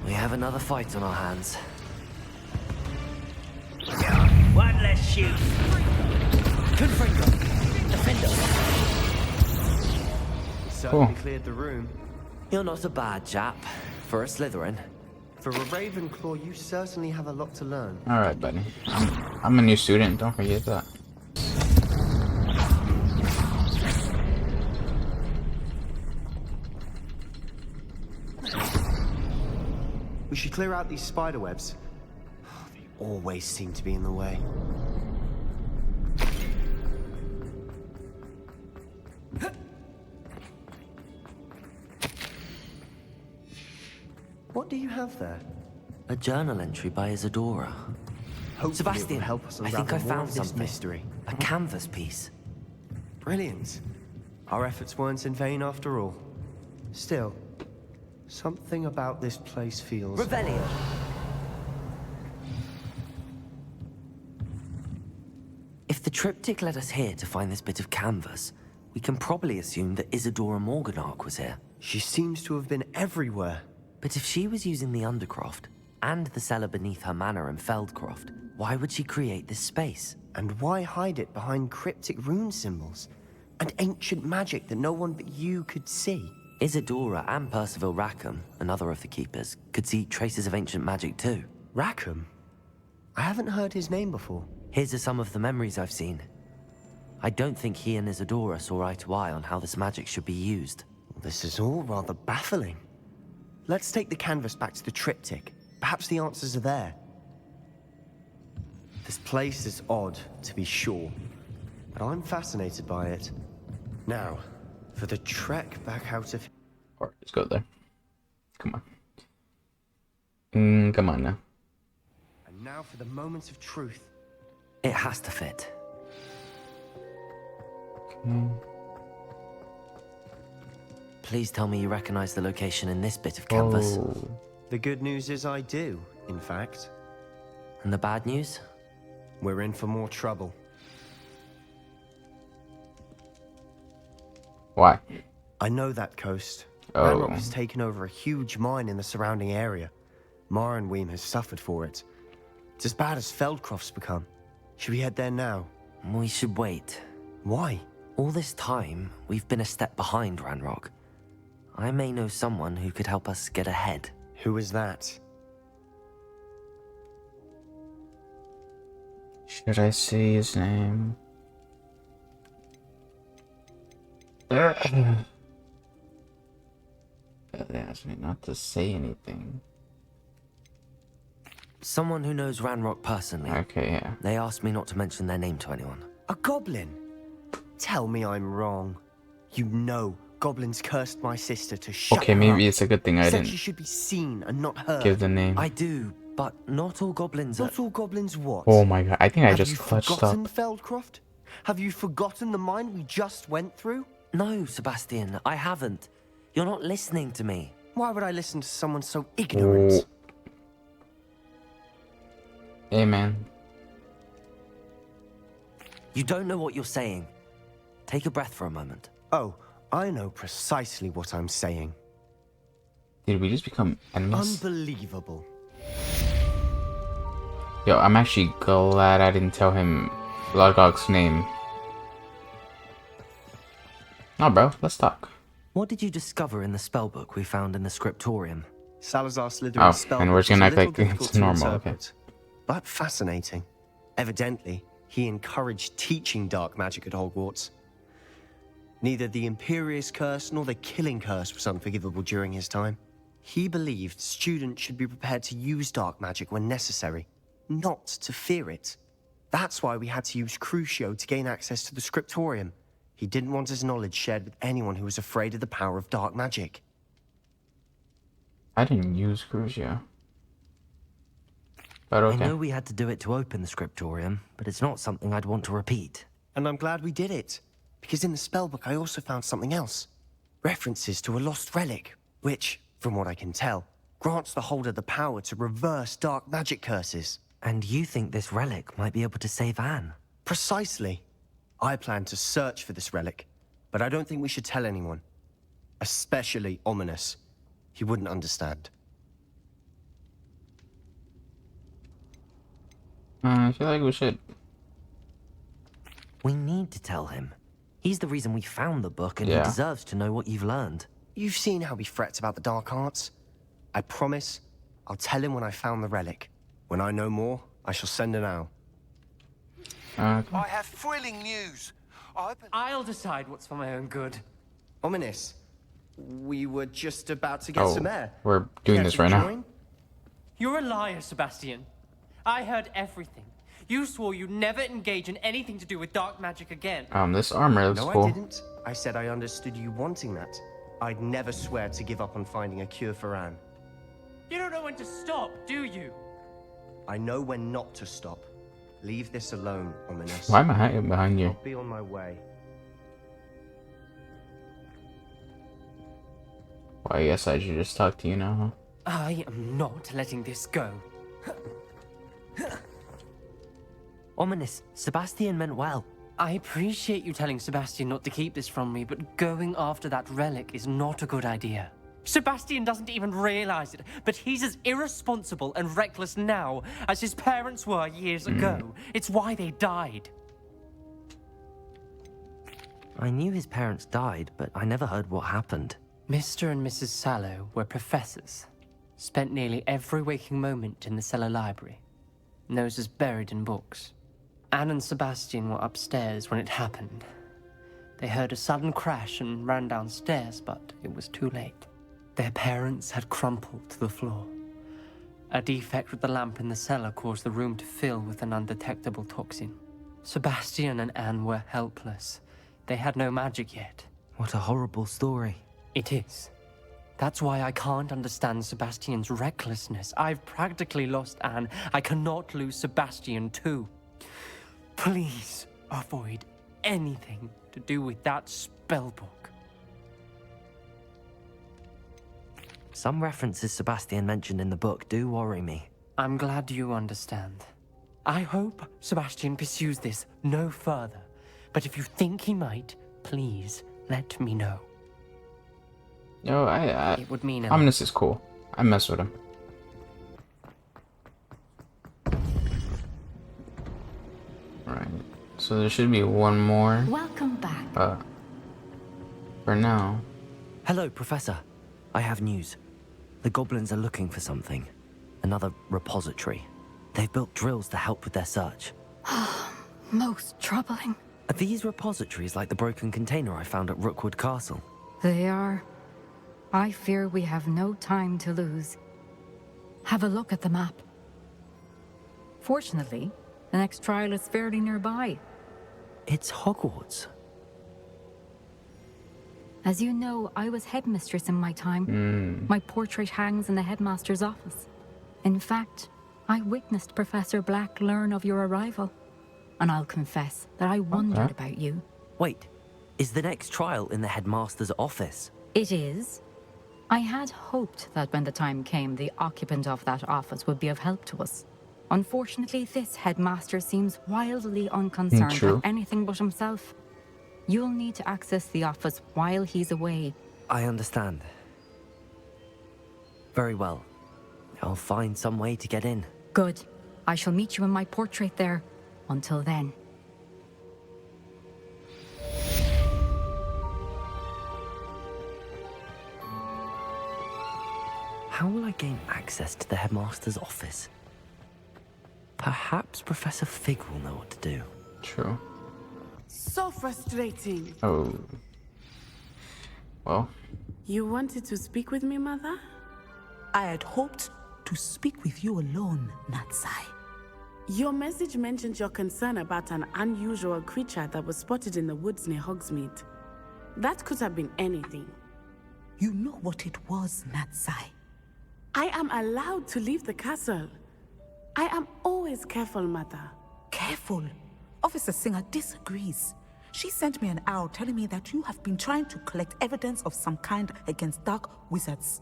We have another fight on our hands. One less shoot. Confringo. Defender. Certainly cleared the room. You're not a bad chap for a Slytherin. For a Ravenclaw, you certainly have a lot to learn. Alright, buddy. I'm a new student, don't forget that. We should clear out these spider webs. They always seem to be in the way. What do you have there? A journal entry by Isadora. Hopefully Sebastian, it will help us I think I unravel more found of this something. mystery. A canvas piece. Brilliant. Our efforts weren't in vain after all. Still, something about this place feels... Revelio! If the triptych led us here to find this bit of canvas, we can probably assume that Isadora Morganach was here. She seems to have been everywhere. But if she was using the Undercroft, and the cellar beneath her manor in Feldcroft, why would she create this space? And why hide it behind cryptic rune symbols? And ancient magic that no one but you could see? Isadora and Percival Rackham, another of the Keepers, could see traces of ancient magic too. Rackham? I haven't heard his name before. Here's are some of the memories I've seen. I don't think he and Isadora saw eye to eye on how this magic should be used. This is all rather baffling. Let's take the canvas back to the triptych. Perhaps the answers are there. This place is odd, to be sure, but I'm fascinated by it. Now, for the trek back out of... Alright, let's go there. Come on. Come on now. And now for the moment of truth. It has to fit. Okay. Please tell me you recognize the location in this bit of canvas. Oh. The good news is I do, in fact. And the bad news? We're in for more trouble. Why? I know that coast. Oh. Ranrock has taken over a huge mine in the surrounding area. Marenweem has suffered for it. It's as bad as Feldcroft's become. Should we head there now? We should wait. Why? All this time, we've been a step behind Ranrock. I may know someone who could help us get ahead. Who is that? Should I say his name? They asked me not to say anything. Someone who knows Ranrock personally. Okay, yeah. They asked me not to mention their name to anyone. A goblin? Tell me I'm wrong. You know goblins cursed my sister to shut Okay, her maybe up. it's a good thing I Said didn't she should be seen and not heard. give the name. I do, but not all goblins Not all goblins what? Oh my god, I think I Have just you clutched forgotten up. Feldcroft? Have you forgotten the mine we just went through? No, Sebastian, I haven't. You're not listening to me. Why would I listen to someone so ignorant? Oh. Hey man. You don't know what you're saying. Take a breath for a moment. Oh, I know precisely what I'm saying. Did we just become enemies? Unbelievable. Yo, I'm actually glad I didn't tell him Lodgok's name. No, bro, let's talk. What did you discover in the spellbook we found in the scriptorium? Salazar Slytherin's Oh, and we're just gonna act like it's normal, okay. But fascinating. Evidently, he encouraged teaching dark magic at Hogwarts. Neither the Imperious Curse nor the Killing Curse was unforgivable during his time. He believed students should be prepared to use dark magic when necessary, not to fear it. That's why we had to use Crucio to gain access to the scriptorium. He didn't want his knowledge shared with anyone who was afraid of the power of dark magic. I didn't use Crucio. But okay. I know we had to do it to open the scriptorium, but it's not something I'd want to repeat. And I'm glad we did it, because in the spellbook I also found something else. References to a lost relic, which, from what I can tell, grants the holder the power to reverse dark magic curses. And you think this relic might be able to save Anne? Precisely. I plan to search for this relic, but I don't think we should tell anyone. Especially Ominous. He wouldn't understand. I feel like we should. We need to tell him. He's the reason we found the book, and he deserves to know what you've learned. You've seen how he frets about the dark arts. I promise I'll tell him when I found the relic. When I know more, I shall send an owl. I have thrilling news. I'll decide what's for my own good. Ominous, we were just about to get some air. We're doing this right now. You're a liar, Sebastian. I heard everything. You swore you'd never engage in anything to do with dark magic again. This armor looks cool. No, I didn't. I said I understood you wanting that. I'd never swear to give up on finding a cure for Anne. You don't know when to stop, do you? I know when not to stop. Leave this alone, Ominous. Why am I hiding behind you? I'll be on my way. Well, I guess I should just talk to you now, huh? I am not letting this go. Ominous, Sebastian meant well. I appreciate you telling Sebastian not to keep this from me, but going after that relic is not a good idea. Sebastian doesn't even realize it, but he's as irresponsible and reckless now as his parents were years ago. It's why they died. I knew his parents died, but I never heard what happened. Mr. and Mrs. Sallow were professors. Spent nearly every waking moment in the cellar library. Noses buried in books. Anne and Sebastian were upstairs when it happened. They heard a sudden crash and ran downstairs, but it was too late. Their parents had crumpled to the floor. A defect with the lamp in the cellar caused the room to fill with an undetectable toxin. Sebastian and Anne were helpless. They had no magic yet. What a horrible story. It is. That's why I can't understand Sebastian's recklessness. I've practically lost Anne. I cannot lose Sebastian too. Please avoid anything to do with that spellbook. Some references Sebastian mentioned in the book do worry me. I'm glad you understand. I hope Sebastian pursues this no further. But if you think he might, please let me know. No, it would mean Ominous is cool. I mess with him. Right. So there should be one more. Welcome back. For now. Hello, Professor. I have news. The goblins are looking for something. Another repository. They've built drills to help with their search. Most troubling. Are these repositories like the broken container I found at Rookwood Castle? They are. I fear we have no time to lose. Have a look at the map. Fortunately, the next trial is fairly nearby. It's Hogwarts. As you know, I was headmistress in my time. My portrait hangs in the headmaster's office. In fact, I witnessed Professor Black learn of your arrival. And I'll confess that I wondered about you. Wait, is the next trial in the headmaster's office? It is. I had hoped that when the time came, the occupant of that office would be of help to us. Unfortunately, this headmaster seems wildly unconcerned with anything but himself. You'll need to access the office while he's away. I understand. Very well. I'll find some way to get in. Good. I shall meet you in my portrait there. Until then. How will I gain access to the headmaster's office? Perhaps Professor Fig will know what to do. True. So frustrating. Oh. Well. You wanted to speak with me, Mother? I had hoped to speak with you alone, Natsai. Your message mentioned your concern about an unusual creature that was spotted in the woods near Hogsmeade. That could have been anything. You know what it was, Natsai. I am allowed to leave the castle. I am always careful, Mother. Careful? Officer Singer disagrees. She sent me an owl telling me that you have been trying to collect evidence of some kind against dark wizards.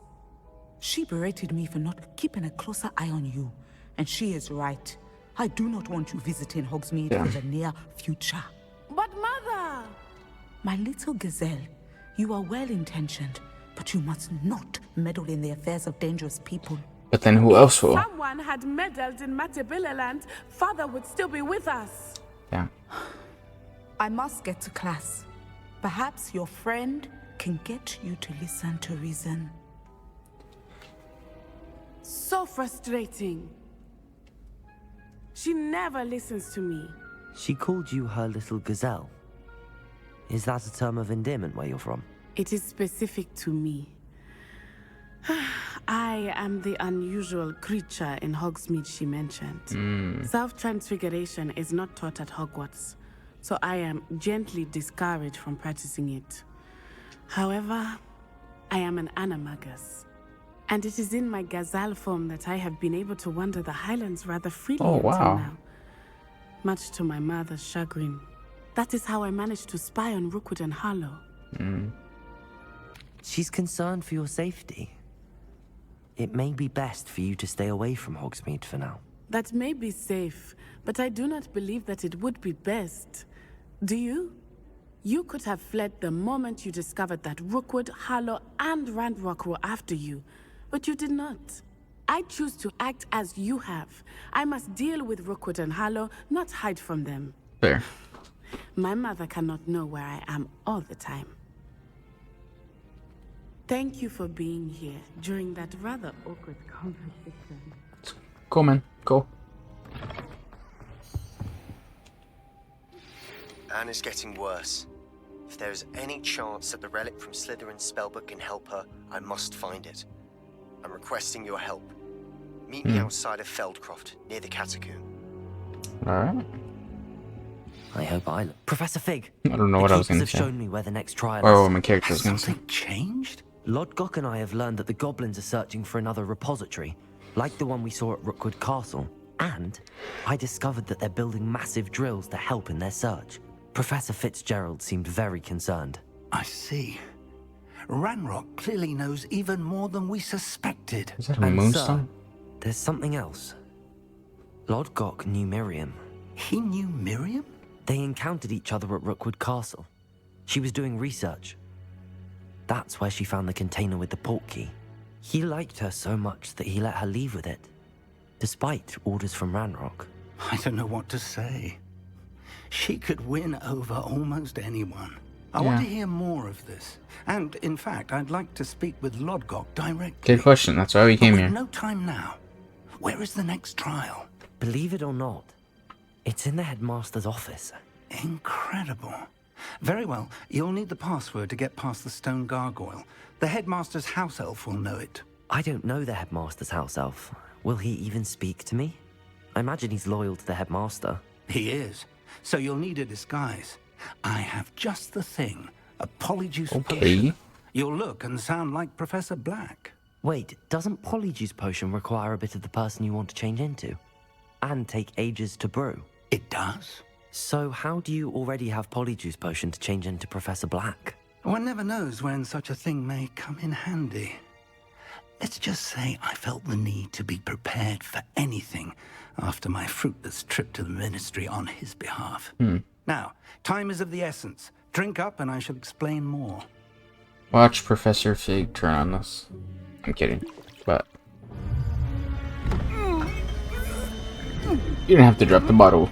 She berated me for not keeping a closer eye on you, and she is right. I do not want you visiting Hogsmeade in the near future. But Mother! My little gazelle, you are well-intentioned, but you must not meddle in the affairs of dangerous people. But then who else will? If someone had meddled in Matabeleland, Father would still be with us. Yeah. I must get to class. Perhaps your friend can get you to listen to reason. So frustrating. She never listens to me. She called you her little gazelle. Is that a term of endearment where you're from? It is specific to me. I am the unusual creature in Hogsmeade she mentioned. Self-transfiguration is not taught at Hogwarts, so I am gently discouraged from practicing it. However, I am an animagus, and it is in my gazelle form that I have been able to wander the Highlands rather freely until now. Much to my mother's chagrin. That is how I managed to spy on Rookwood and Harlow. She's concerned for your safety. It may be best for you to stay away from Hogsmeade for now. That may be safe, but I do not believe that it would be best. Do you? You could have fled the moment you discovered that Rookwood, Harlow, and Ranrock were after you, but you did not. I choose to act as you have. I must deal with Rookwood and Harlow, not hide from them. Fair. My mother cannot know where I am all the time. Thank you for being here during that rather awkward conversation. Cool, man. Cool. Anne is getting worse. If there is any chance that the relic from Slytherin's spellbook can help her, I must find it. I'm requesting your help. Meet me outside of Feldcroft, near the Catacomb. Alright. I hope I... Professor Fig! I don't know what I was going to have say. shown me where the next trial Oh, is. my character was going to say. Something changed? Lodgok and I have learned that the goblins are searching for another repository, like the one we saw at Rookwood Castle. And I discovered that they're building massive drills to help in their search. Professor Fitzgerald seemed very concerned. I see. Ranrock clearly knows even more than we suspected. Is that a moonstone? There's something else. Lodgok knew Miriam. He knew Miriam? They encountered each other at Rookwood Castle. She was doing research. That's where she found the container with the port key. He liked her so much that he let her leave with it, despite orders from Ranrock. I don't know what to say. She could win over almost anyone. I want to hear more of this. And, in fact, I'd like to speak with Lodgok directly. Good question. That's why we came here. No time now. Where is the next trial? Believe it or not, it's in the headmaster's office. Incredible. Very well. You'll need the password to get past the stone gargoyle. The headmaster's house elf will know it. I don't know the headmaster's house elf. Will he even speak to me? I imagine he's loyal to the headmaster. He is. So you'll need a disguise. I have just the thing. A polyjuice potion. You'll look and sound like Professor Black. Wait, doesn't polyjuice potion require a bit of the person you want to change into? And take ages to brew? It does. So how do you already have polyjuice potion to change into Professor Black? One never knows when such a thing may come in handy. Let's just say I felt the need to be prepared for anything after my fruitless trip to the Ministry on his behalf. Now, time is of the essence. Drink up and I shall explain more. Watch Professor Fig turn on this. I'm kidding, but... You don't have to drop the bottle.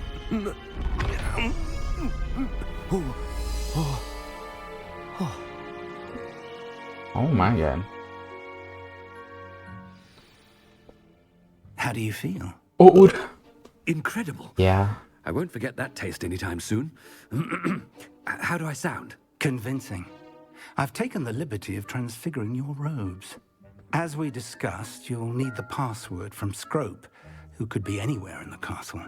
Oh my god. How do you feel? Oh, incredible. Yeah. I won't forget that taste anytime soon. How do I sound? Convincing. I've taken the liberty of transfiguring your robes. As we discussed, you'll need the password from Scrope, who could be anywhere in the castle.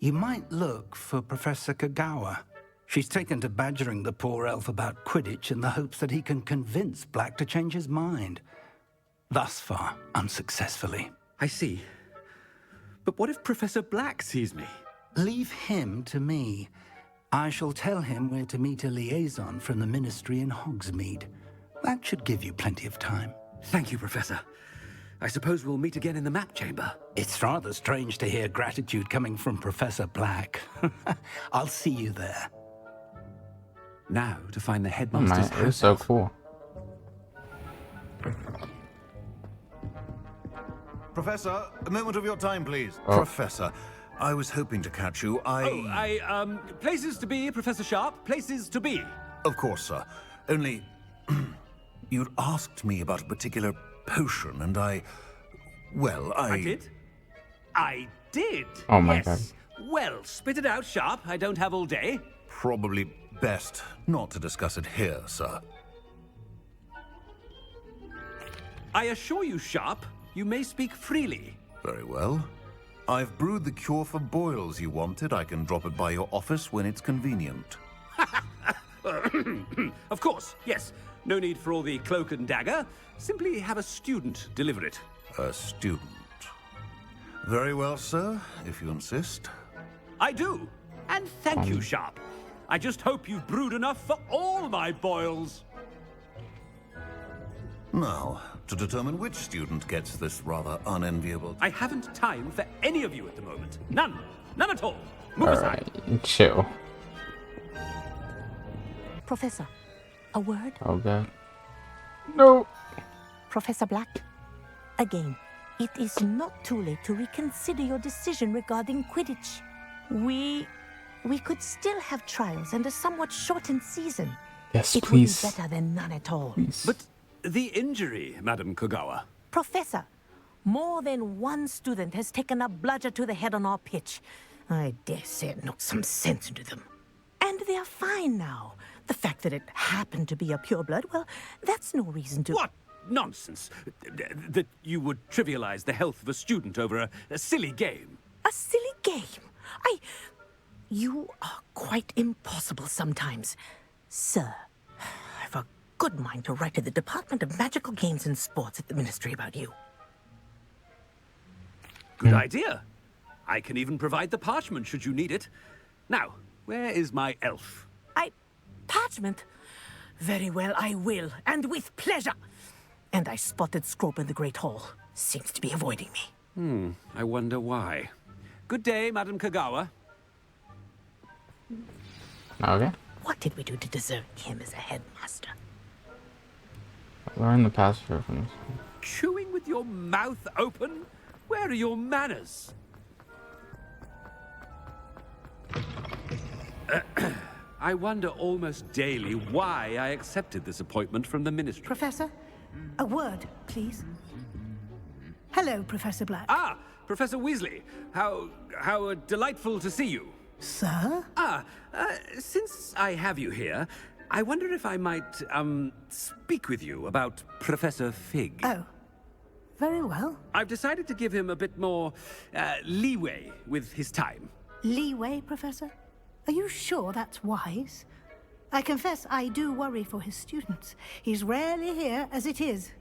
You might look for Professor Kagawa. She's taken to badgering the poor elf about Quidditch in the hopes that he can convince Black to change his mind. Thus far, unsuccessfully. I see. But what if Professor Black sees me? Leave him to me. I shall tell him where to meet a liaison from the Ministry in Hogsmeade. That should give you plenty of time. Thank you, Professor. I suppose we'll meet again in the map chamber. It's rather strange to hear gratitude coming from Professor Black. I'll see you there. Now to find the headmaster's house. It's so cool. Professor, a moment of your time, please. Professor, I was hoping to catch you. Places to be, Professor Sharp. Places to be. Of course, sir. Only, you'd asked me about a particular potion, and I did? I did? Oh my god. Well, spit it out, Sharp. I don't have all day. Probably best not to discuss it here, sir. I assure you, Sharp, you may speak freely. Very well. I've brewed the cure for boils you wanted. I can drop it by your office when it's convenient. Of course, yes. No need for all the cloak and dagger. Simply have a student deliver it. A student. Very well, sir, if you insist. I do. And thank you, Sharp. I just hope you've brewed enough for all my boils. Now, to determine which student gets this rather unenviable... I haven't time for any of you at the moment. None. None at all. Move aside. Alright, chill. Professor, a word? Oh god. No! Professor Black, again, it is not too late to reconsider your decision regarding Quidditch. We could still have trials and a somewhat shortened season. Yes, it please. would be better than none at all. Please. But the injury, Madam Kogawa. Professor, more than one student has taken a bludger to the head on our pitch. I dare say it knocked some sense into them. And they are fine now. The fact that it happened to be a pureblood, well, that's no reason to... What nonsense! That you would trivialize the health of a student over a silly game. A silly game? You are quite impossible sometimes. Sir, I've a good mind to write to the Department of Magical Games and Sports at the Ministry about you. Good idea. I can even provide the parchment should you need it. Now, where is my elf? Parchment? Very well, I will, and with pleasure. And I spotted Scrope in the Great Hall. Seems to be avoiding me. I wonder why. Good day, Madam Kogawa. Okay. What did we do to deserve him as a headmaster? Learn the password from this. Chewing with your mouth open? Where are your manners? I wonder almost daily why I accepted this appointment from the Ministry. Professor, a word, please. Hello, Professor Black. Ah, Professor Weasley. How delightful to see you. Sir? Since I have you here, I wonder if I might, speak with you about Professor Fig. Oh, very well. I've decided to give him a bit more, leeway with his time. Leeway, Professor? Are you sure that's wise? I confess I do worry for his students. He's rarely here as it is.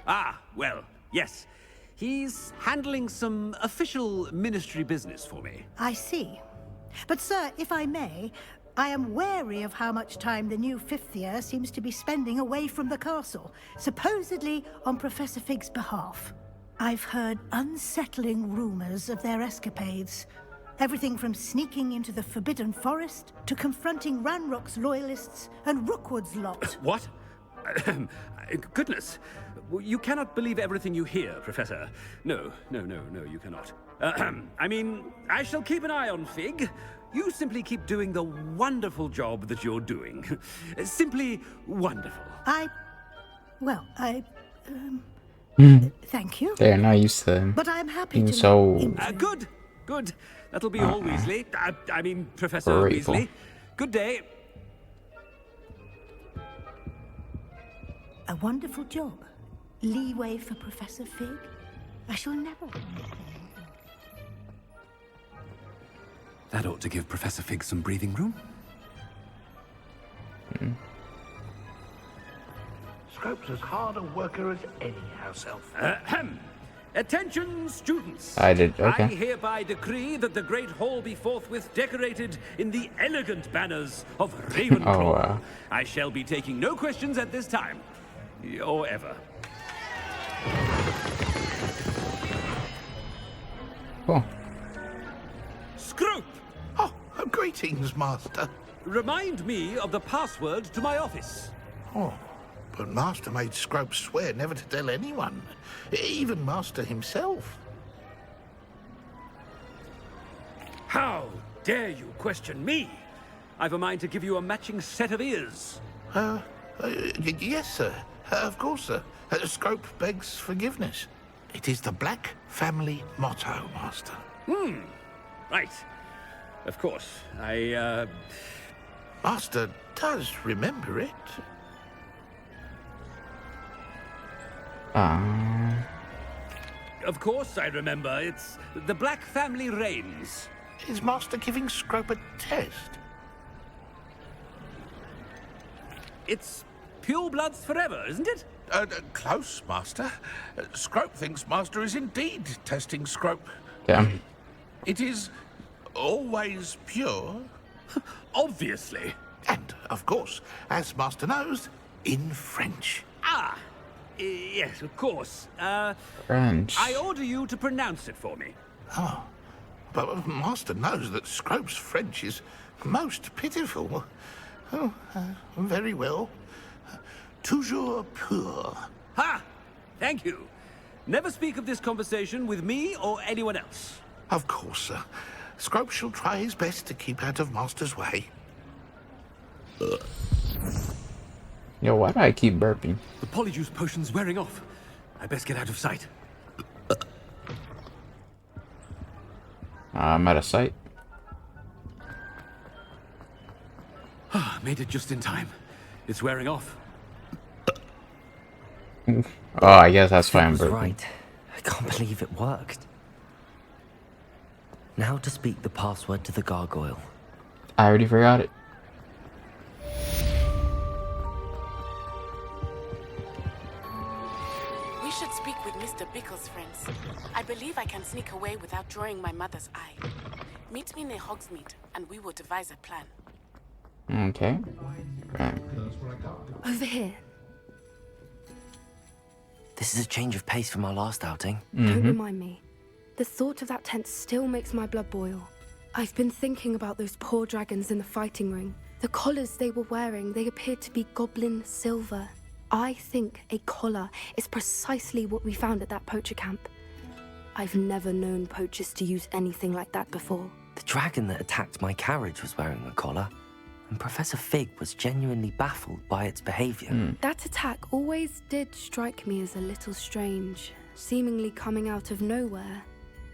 Ah, well, yes. He's handling some official ministry business for me. I see. But, sir, if I may, I am wary of how much time the new fifth year seems to be spending away from the castle, supposedly on Professor Fig's behalf. I've heard unsettling rumors of their escapades. Everything from sneaking into the Forbidden Forest to confronting Ranrock's loyalists and Rookwood's lot. What? Goodness. You cannot believe everything you hear, Professor. No, you cannot. I mean, I shall keep an eye on Fig. You simply keep doing the wonderful job that you're doing. Simply wonderful. Thank you. They're not used to But I'm happy being to... so... Good. That'll be all, Weasley. I mean, Professor Grateful. Weasley. Good day. A wonderful job. Leeway for Professor Fig? I shall never... That ought to give Professor Fig some breathing room. Scrope's as hard a worker as any house elf. Attention, students! Okay. I hereby decree that the Great Hall be forthwith decorated in the elegant banners of Ravenclaw. Oh, wow. I shall be taking no questions at this time. Or ever. Cool. Scrope! Oh, greetings, Master. Remind me of the password to my office. Oh, but Master made Scrope swear never to tell anyone, even Master himself. How dare you question me? I've a mind to give you a matching set of ears. Yes, sir. Of course, sir. Scrope begs forgiveness. It is the Black family motto, Master. Right. Of course. Master does remember it. Of course I remember. It's the Black family reigns. Is Master giving Scrope a test? It's purebloods forever, isn't it? Close, Master. Scrope thinks Master is indeed testing Scrope. Damn. It is always pure. Obviously. And of course, as Master knows, in French. Ah, yes, of course. French. I order you to pronounce it for me. Oh, but Master knows that Scrope's French is most pitiful. Oh, very well. Toujours pur. Ha! Thank you. Never speak of this conversation with me or anyone else. Of course, sir. Scrope shall try his best to keep out of Master's way. Yo, why do I keep burping? The polyjuice potion's wearing off. I best get out of sight. I'm out of sight. Made it just in time. It's wearing off. Oh, I guess that's why I'm burping. Right. I can't believe it worked. Now to speak the password to the gargoyle. I already forgot it. We should speak with Mr. Bickle's friends. I believe I can sneak away without drawing my mother's eye. Meet me near Hogsmeade, and we will devise a plan. Okay. Right. Over here. This is a change of pace from our last outing. Don't remind me. The thought of that tent still makes my blood boil. I've been thinking about those poor dragons in the fighting ring. The collars they were wearing, they appeared to be goblin silver. I think a collar is precisely what we found at that poacher camp. I've never known poachers to use anything like that before. The dragon that attacked my carriage was wearing a collar, and Professor Fig was genuinely baffled by its behavior. That attack always did strike me as a little strange, seemingly coming out of nowhere.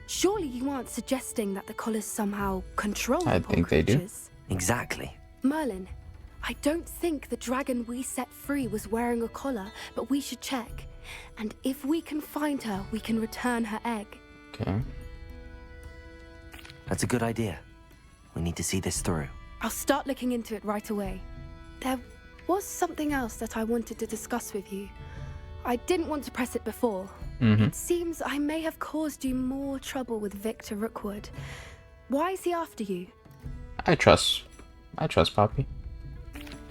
Surely you aren't suggesting that the collars somehow control the poor creatures? Exactly. Merlin, I don't think the dragon we set free was wearing a collar, but we should check. And if we can find her, we can return her egg. Okay. That's a good idea. We need to see this through. I'll start looking into it right away. There was something else that I wanted to discuss with you. I didn't want to press it before. It seems I may have caused you more trouble with Victor Rookwood. Why is he after you? I trust Poppy.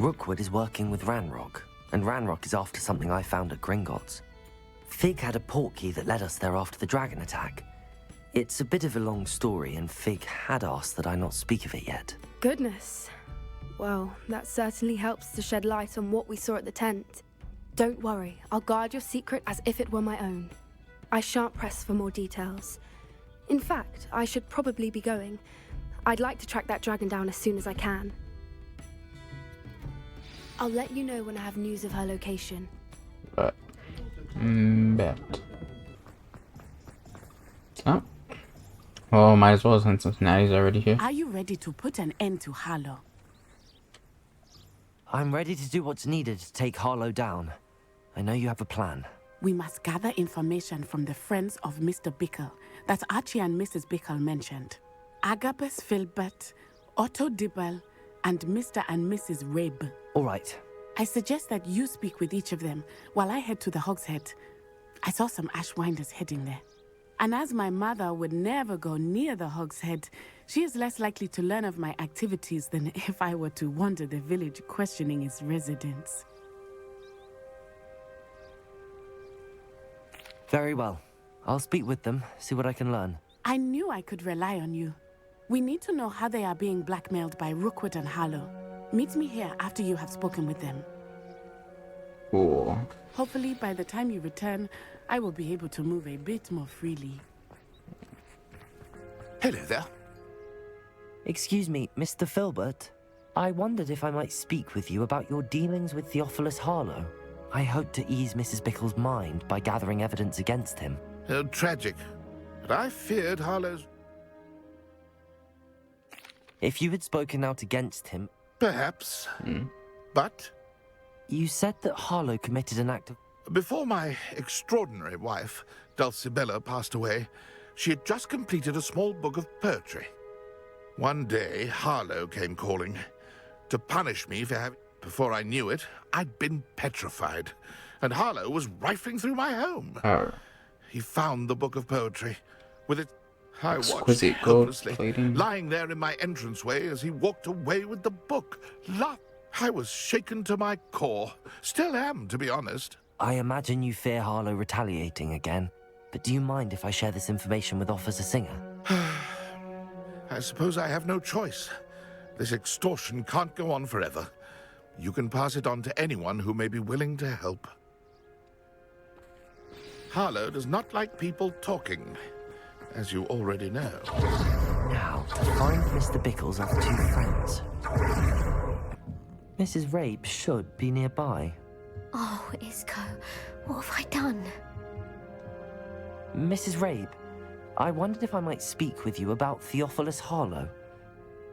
Rookwood is working with Ranrock, and Ranrock is after something I found at Gringotts. Fig had a portkey that led us there after the dragon attack. It's a bit of a long story, and Fig had asked that I not speak of it yet. Goodness. Well, that certainly helps to shed light on what we saw at the tent. Don't worry, I'll guard your secret as if it were my own. I shan't press for more details. In fact, I should probably be going. I'd like to track that dragon down as soon as I can. I'll let you know when I have news of her location. Bet. Oh. Well, might as well since Cincinnati's already here. Are you ready to put an end to Harlow? I'm ready to do what's needed to take Harlow down. I know you have a plan. We must gather information from the friends of Mr. Bickle that Archie and Mrs. Bickle mentioned. Agabus Filbert, Otto Dibble, and Mr. and Mrs. Rabe. All right. I suggest that you speak with each of them while I head to the Hogshead. I saw some Ashwinders heading there. And as my mother would never go near the Hogshead, she is less likely to learn of my activities than if I were to wander the village questioning its residents. Very well. I'll speak with them, see what I can learn. I knew I could rely on you. We need to know how they are being blackmailed by Rookwood and Harlow. Meet me here after you have spoken with them. Cool. Hopefully, by the time you return, I will be able to move a bit more freely. Hello there. Excuse me, Mr. Filbert. I wondered if I might speak with you about your dealings with Theophilus Harlow. I hope to ease Mrs. Bickle's mind by gathering evidence against him. Tragic. But I feared Harlow's... If you had spoken out against him... Perhaps. But... You said that Harlow committed an act of... Before my extraordinary wife, Dulcibella, passed away, she had just completed a small book of poetry. One day, Harlow came calling to punish me for having... Before I knew it, I'd been petrified, and Harlow was rifling through my home. He found the book of poetry, with it... I watched helplessly, lying there in my entranceway as he walked away with the book. I was shaken to my core. Still am, to be honest. I imagine you fear Harlow retaliating again, but do you mind if I share this information with Officer Singer? I suppose I have no choice. This extortion can't go on forever. You can pass it on to anyone who may be willing to help. Harlow does not like people talking, as you already know. Now, to find Mr. Bickle's other two friends. Mrs. Rabe should be nearby. Oh, Isco, what have I done? Mrs. Rabe, I wondered if I might speak with you about Theophilus Harlow.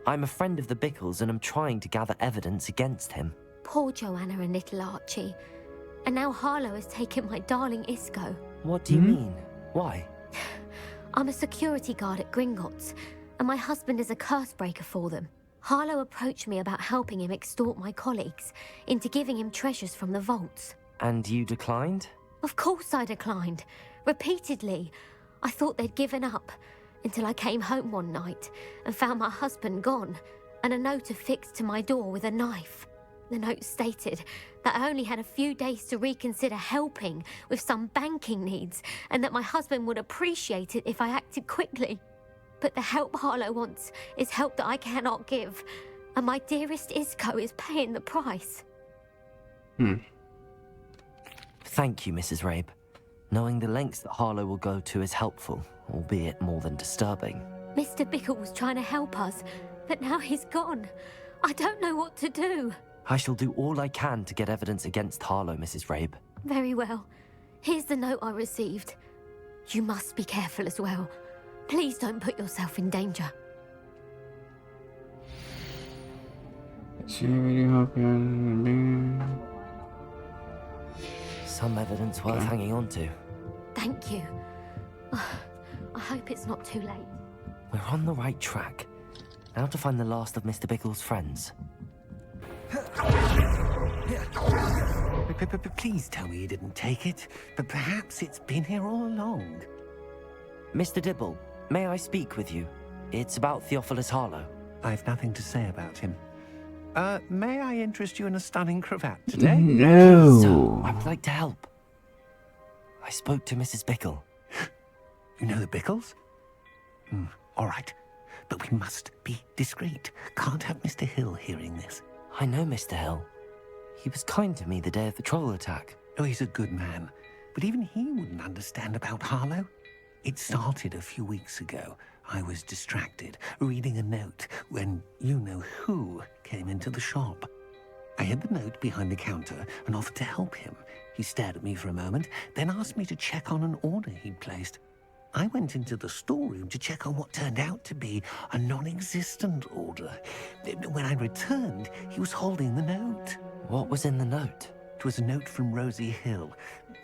I'm a friend of the Bickles and I'm trying to gather evidence against him. Poor Joanna and little Archie. And now Harlow has taken my darling Isco. What do you mean? Why? I'm a security guard at Gringotts, and my husband is a curse breaker for them. Harlow approached me about helping him extort my colleagues into giving him treasures from the vaults. And you declined? Of course I declined. Repeatedly. I thought they'd given up, until I came home one night and found my husband gone, and a note affixed to my door with a knife. The note stated that I only had a few days to reconsider helping with some banking needs, and that my husband would appreciate it if I acted quickly. But the help Harlow wants is help that I cannot give, and my dearest Isco is paying the price. Thank you, Mrs. Rabe. Knowing the lengths that Harlow will go to is helpful, albeit more than disturbing. Mr. Bickle was trying to help us, but now he's gone. I don't know what to do. I shall do all I can to get evidence against Harlow, Mrs. Rabe. Very well. Here's the note I received. You must be careful as well. Please don't put yourself in danger. Some evidence worth hanging on to. Thank you. I hope it's not too late. We're on the right track. Now to find the last of Mr. Bickle's friends. Please tell me you didn't take it, but perhaps it's been here all along. Mr. Dibble, may I speak with you? It's about Theophilus Harlow. I've nothing to say about him. May I interest you in a stunning cravat today? No. So, I would like to help. I spoke to Mrs. Bickle. You know the Bickles? All right, but we must be discreet. Can't have Mr. Hill hearing this. I know Mr. Hill. He was kind to me the day of the troll attack. Oh, he's a good man. But even he wouldn't understand about Harlow. It started a few weeks ago. I was distracted, reading a note, when you-know-who came into the shop. I hid the note behind the counter and offered to help him. He stared at me for a moment, then asked me to check on an order he'd placed. I went into the storeroom to check on what turned out to be a non-existent order. When I returned, he was holding the note. What was in the note? It was a note from Rosie Hill,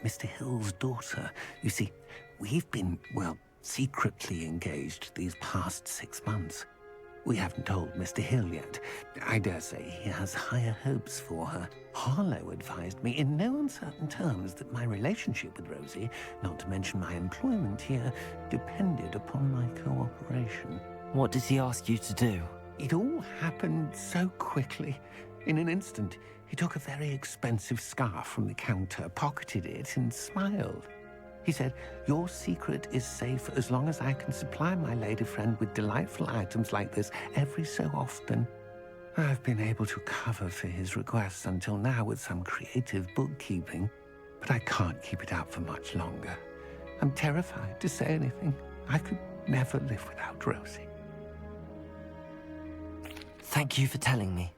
Mr. Hill's daughter. You see, we've been, well, secretly engaged these past 6 months. We haven't told Mr. Hill yet. I dare say he has higher hopes for her. Harlow advised me in no uncertain terms that my relationship with Rosie, not to mention my employment here, depended upon my cooperation. What did he ask you to do? It all happened so quickly. In an instant, he took a very expensive scarf from the counter, pocketed it, and smiled. He said, "Your secret is safe as long as I can supply my lady friend with delightful items like this every so often." I've been able to cover for his requests until now with some creative bookkeeping, but I can't keep it up for much longer. I'm terrified to say anything. I could never live without Rosie. Thank you for telling me.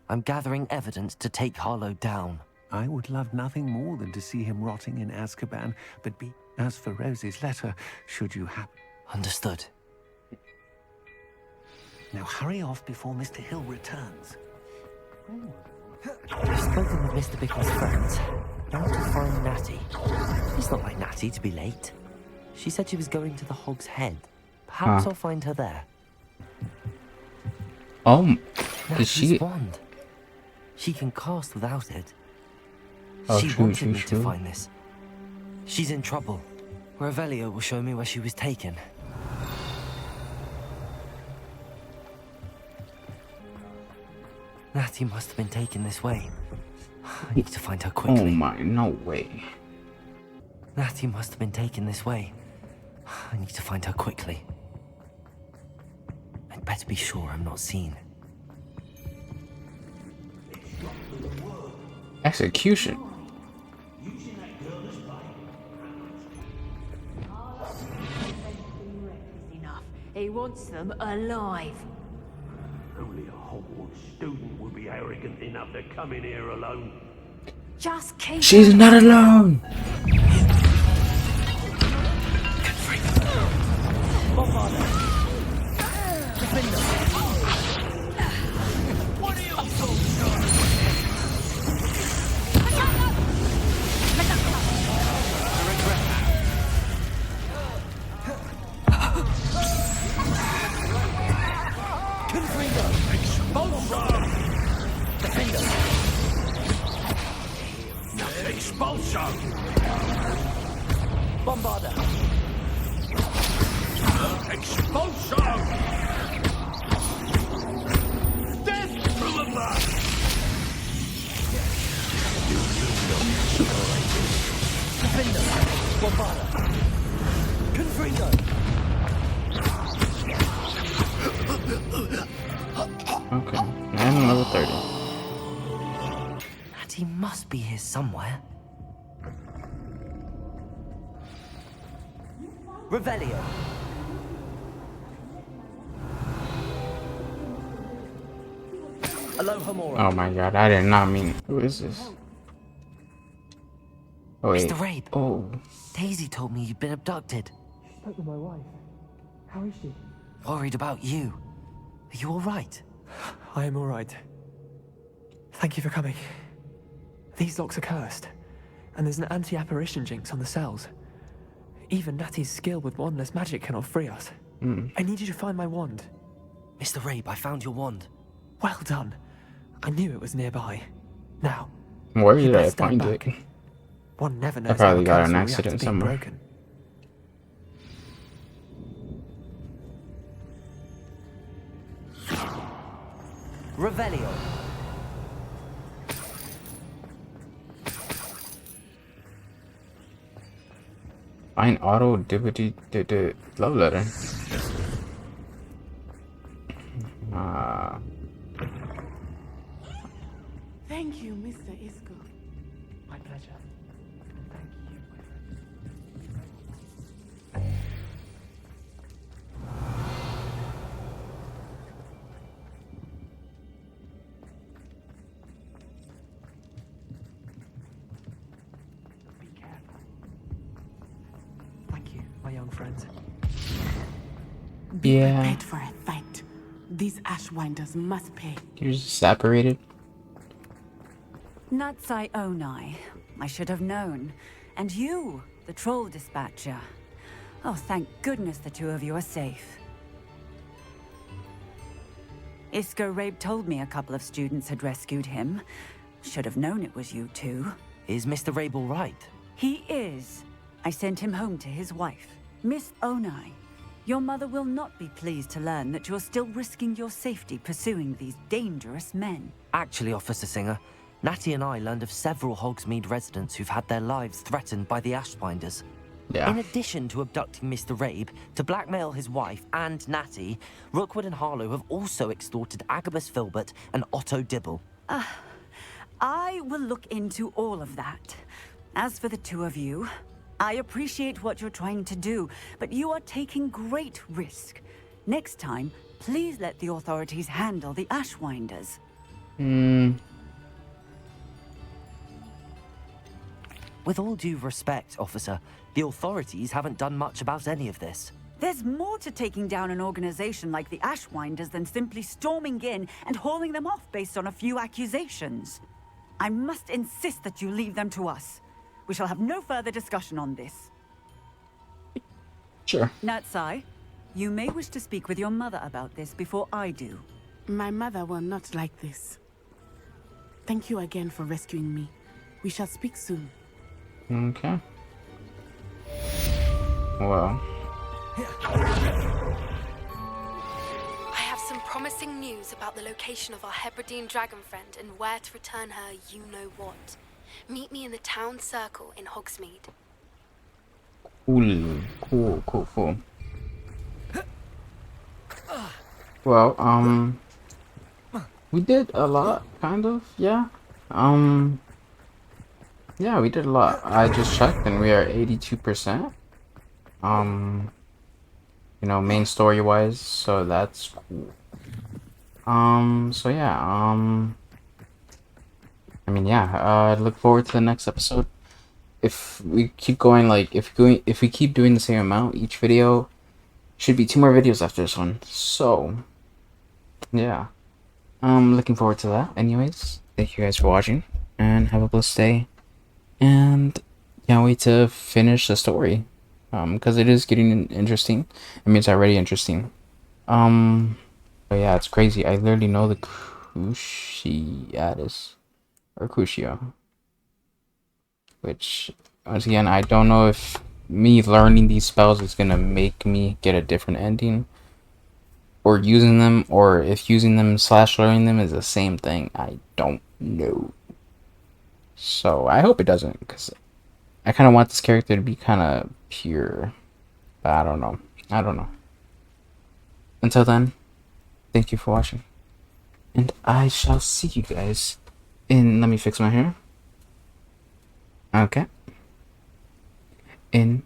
I'm gathering evidence to take Harlow down. I would love nothing more than to see him rotting in Azkaban, but as for Rosie's letter, should you happen... Understood. Now hurry off before Mr. Hill returns. I've spoken with Mr. Bickle's friends. Now to find Natty. It's not like Natty to be late. She said she was going to the Hog's Head. Perhaps I'll find her there. Is she... wand. She can cast without it. Oh, She wanted me to find this. She's in trouble. Revelio will show me where she was taken. Natty must have been taken this way. I need to find her quickly. Oh my, no way. Natty must have been taken this way. I need to find her quickly. I'd better be sure I'm not seen. Execution. He wants them alive. Only a Hogwarts student would be arrogant enough to come in here alone. Just keep. She's not alone. Expulso! Bombarda! Expulso! Death through the back! Defender! Bombarda! Confringo! Okay, and level 30. Natty must be here somewhere. Revelio. Aloha Mora. Oh my god, I did not mean. Who is this? Oh wait. Mr. Rabe. Oh. Daisy told me you'd been abducted. She spoke with my wife. How is she? Worried about you. Are you alright? I am alright. Thank you for coming. These locks are cursed, and there's an anti-apparition jinx on the cells. Even Natty's skill with wandless magic cannot free us. I need you to find my wand. Mr. Rabe, I found your wand. Well done. I knew it was nearby. Now, where you did I best stand find back. it? One never I knows. probably how a got an curse will react accident to being somewhere. broken. Revelio. Find auto deputy love letter. Thank you, Mr. Isco. My pleasure. Thank you, Be careful. Thank you, my young friends. Be Yeah. prepared for a fight. These Ashwinders must pay. You're just separated. Natsai Onai. I should have known. And you, the troll dispatcher. Oh, thank goodness the two of you are safe. Isco Rabe told me a couple of students had rescued him. Should have known it was you two. Is Mr. Rabe all right? He is. I sent him home to his wife, Miss Onai. Your mother will not be pleased to learn that you're still risking your safety pursuing these dangerous men. Actually, Officer Singer, Natty and I learned of several Hogsmeade residents who've had their lives threatened by the Ashbinders. Yeah. In addition to abducting Mr. Rabe to blackmail his wife and Natty, Rookwood and Harlow have also extorted Agabus Filbert and Otto Dibble. I will look into all of that. As for the two of you, I appreciate what you're trying to do, but you are taking great risk. Next time, please let the authorities handle the Ashwinders. With all due respect, officer, the authorities haven't done much about any of this. There's more to taking down an organization like the Ashwinders than simply storming in and hauling them off based on a few accusations. I must insist that you leave them to us. We shall have no further discussion on this. Sure. Natsai, you may wish to speak with your mother about this before I do. My mother will not like this. Thank you again for rescuing me. We shall speak soon. Okay. Well. I have some promising news about the location of our Hebridean dragon friend and where to return her you-know-what. Meet me in the town circle in Hogsmeade. Cool. Well, we did a lot, kind of, yeah. Yeah, we did a lot. I just checked and we are 82%. You know, main story-wise, so that's cool. So yeah, I mean, yeah, I look forward to the next episode. If we keep going, like, if we keep doing the same amount each video, should be 2 more videos after this one. So, yeah, I'm looking forward to that. Anyways, thank you guys for watching, and have a blessed day. And can't wait to finish the story, because it is getting interesting. I mean, it's already interesting. But yeah, it's crazy. I literally know the Cruciatus or Crucio, which once again, I don't know if me learning these spells is gonna make me get a different ending, or using them, or if using them / learning them is the same thing. I don't know. So I hope it doesn't, because I kind of want this character to be kind of pure, but I don't know. Until then, thank you for watching, and I shall see you guys in, let me fix my hair. Okay. In